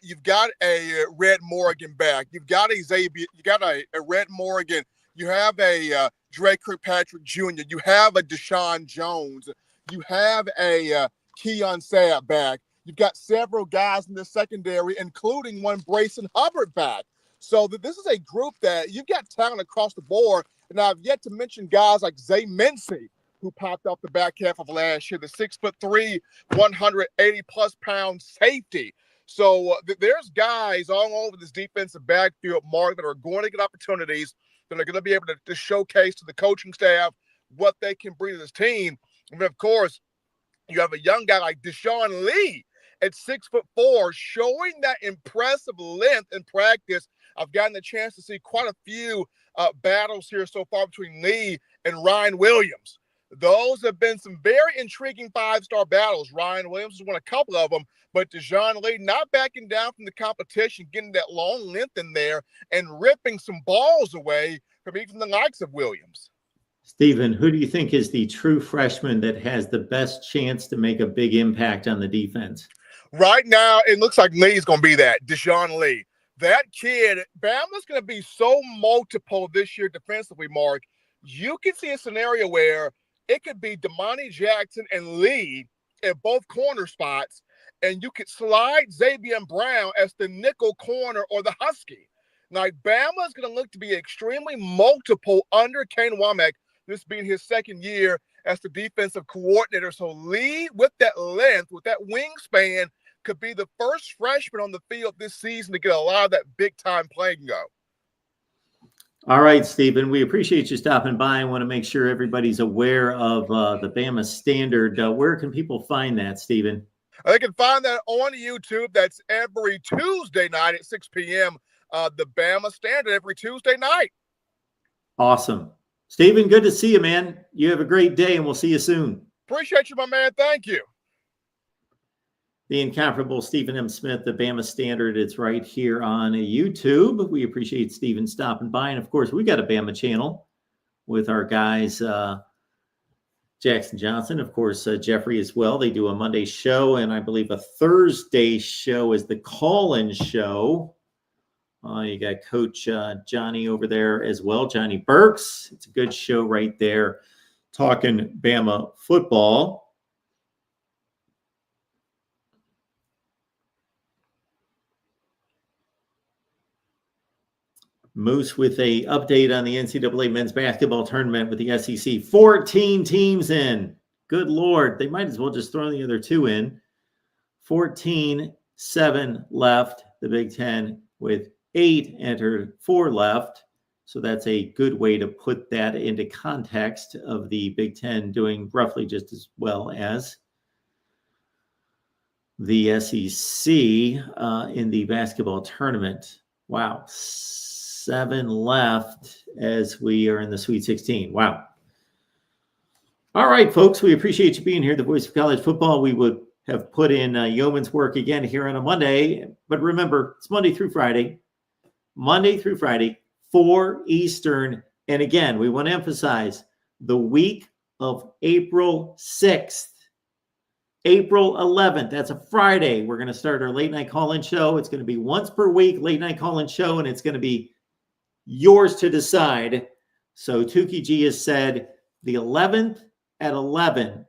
Red Morgan back. You've got a Xavier. You got a Red Morgan. You have a Drake Kirkpatrick Jr. You have a Deshaun Jones. You have a Keon Sabb back. You've got several guys in the secondary, including one Brayson Hubbard back. So this is a group that you've got talent across the board. And I've yet to mention guys like Zay Mincy, who popped off the back half of last year, the 6'3", 180+ pound safety. So there's guys all over this defensive backfield, Mark, that are going to get opportunities, that are going to be able to showcase to the coaching staff what they can bring to this team. And of course, you have a young guy like Deshaun Lee at 6'4", showing that impressive length in practice. I've gotten the chance to see quite a few battles here so far between Lee and Ryan Williams. Those have been some very intriguing five-star battles. Ryan Williams has won a couple of them, but Deshaun Lee not backing down from the competition, getting that long length in there and ripping some balls away from even the likes of Williams. Stephen, who do you think is the true freshman that has the best chance to make a big impact on the defense? Right now, it looks like Lee's going to be that, Deshaun Lee. That kid, Bama's going to be so multiple this year defensively, Mark. You can see a scenario where it could be Damani Jackson and Lee at both corner spots, and you could slide Xavier Brown as the nickel corner or the Husky. Like, Bama's going to look to be extremely multiple under Kane Womack, this being his second year as the defensive coordinator. So Lee, with that length, with that wingspan, could be the first freshman on the field this season to get a lot of that big-time playing go. All right, Stephen, we appreciate you stopping by. I want to make sure everybody's aware of the Bama Standard. Where can people find that, Stephen? They can find that on YouTube. That's every Tuesday night at 6 p.m. The Bama Standard every Tuesday night. Awesome. Stephen, good to see you, man. You have a great day, and we'll see you soon. Appreciate you, my man. Thank you. The incomparable Stephen M. Smith, the Bama Standard. It's right here on YouTube. We appreciate Stephen stopping by. And, of course, we got a Bama channel with our guys, Jackson Johnson, of course, Jeffrey as well. They do a Monday show, and I believe a Thursday show is the call-in show. You got Coach Johnny over there as well, Johnny Burks. It's a good show right there, talking Bama football. Moose with a update on the NCAA men's basketball tournament with the SEC. 14 teams in. Good Lord. They might as well just throw the other two in. 14, 7 left. The Big Ten with 8 entered, 4 left. So that's a good way to put that into context of the Big Ten doing roughly just as well as the SEC in the basketball tournament. Wow. 7 left as we are in the Sweet 16. Wow. All right, folks, we appreciate you being here. The Voice of College Football. We would have put in yeoman's work again here on a Monday. But remember, it's Monday through Friday. Monday through Friday, 4 Eastern. And again, we want to emphasize the week of April 6th. April 11th, that's a Friday. We're going to start our late night call-in show. It's going to be once per week, late night call-in show, and it's going to be yours to decide. So Tukey G has said the 11th at 11.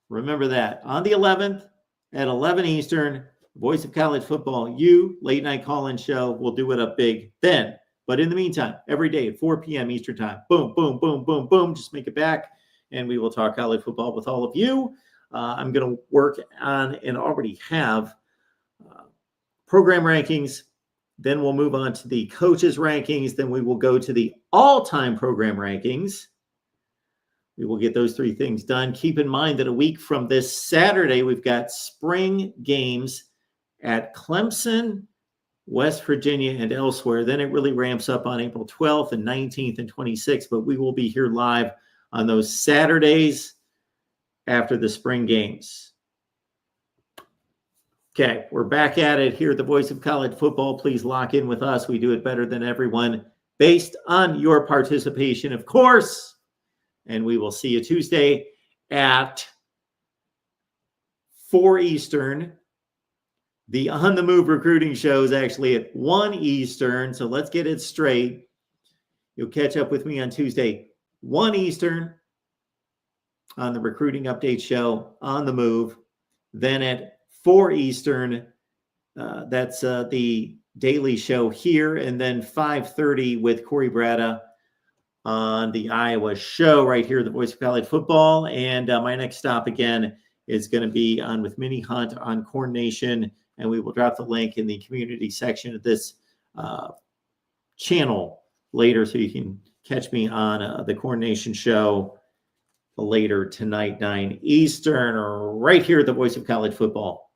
Remember that. On the 11th at 11 Eastern, Voice of College Football, late night call-in show. We'll do it up big then. But in the meantime, every day at 4 p.m. Eastern time, boom, boom, boom, boom, boom. Just make it back, and we will talk college football with all of you. I'm going to work on and already have program rankings. Then we'll move on to the coaches rankings. Then we will go to the all-time program rankings. We will get those 3 things done. Keep in mind that a week from this Saturday, we've got spring games at Clemson, West Virginia, and elsewhere. Then it really ramps up on April 12th and 19th and 26th. But we will be here live on those Saturdays after the spring games. Okay, we're back at it here at the Voice of College Football. Please lock in with us. We do it better than everyone based on your participation, of course. And we will see you Tuesday at 4 Eastern. The On the Move recruiting show is actually at 1 Eastern. So let's get it straight. You'll catch up with me on Tuesday, 1 Eastern on the recruiting update show On the Move. Then at 4 Eastern, that's the daily show here. And then 5:30 with Corey Bratta on the Iowa show right here, the Voice of College Football. And my next stop again is going to be on with Mini Hunt on Corn Nation, and we will drop the link in the community section of this channel later, so you can catch me on the Corn Nation show later tonight, 9 Eastern, or right here at the Voice of College Football.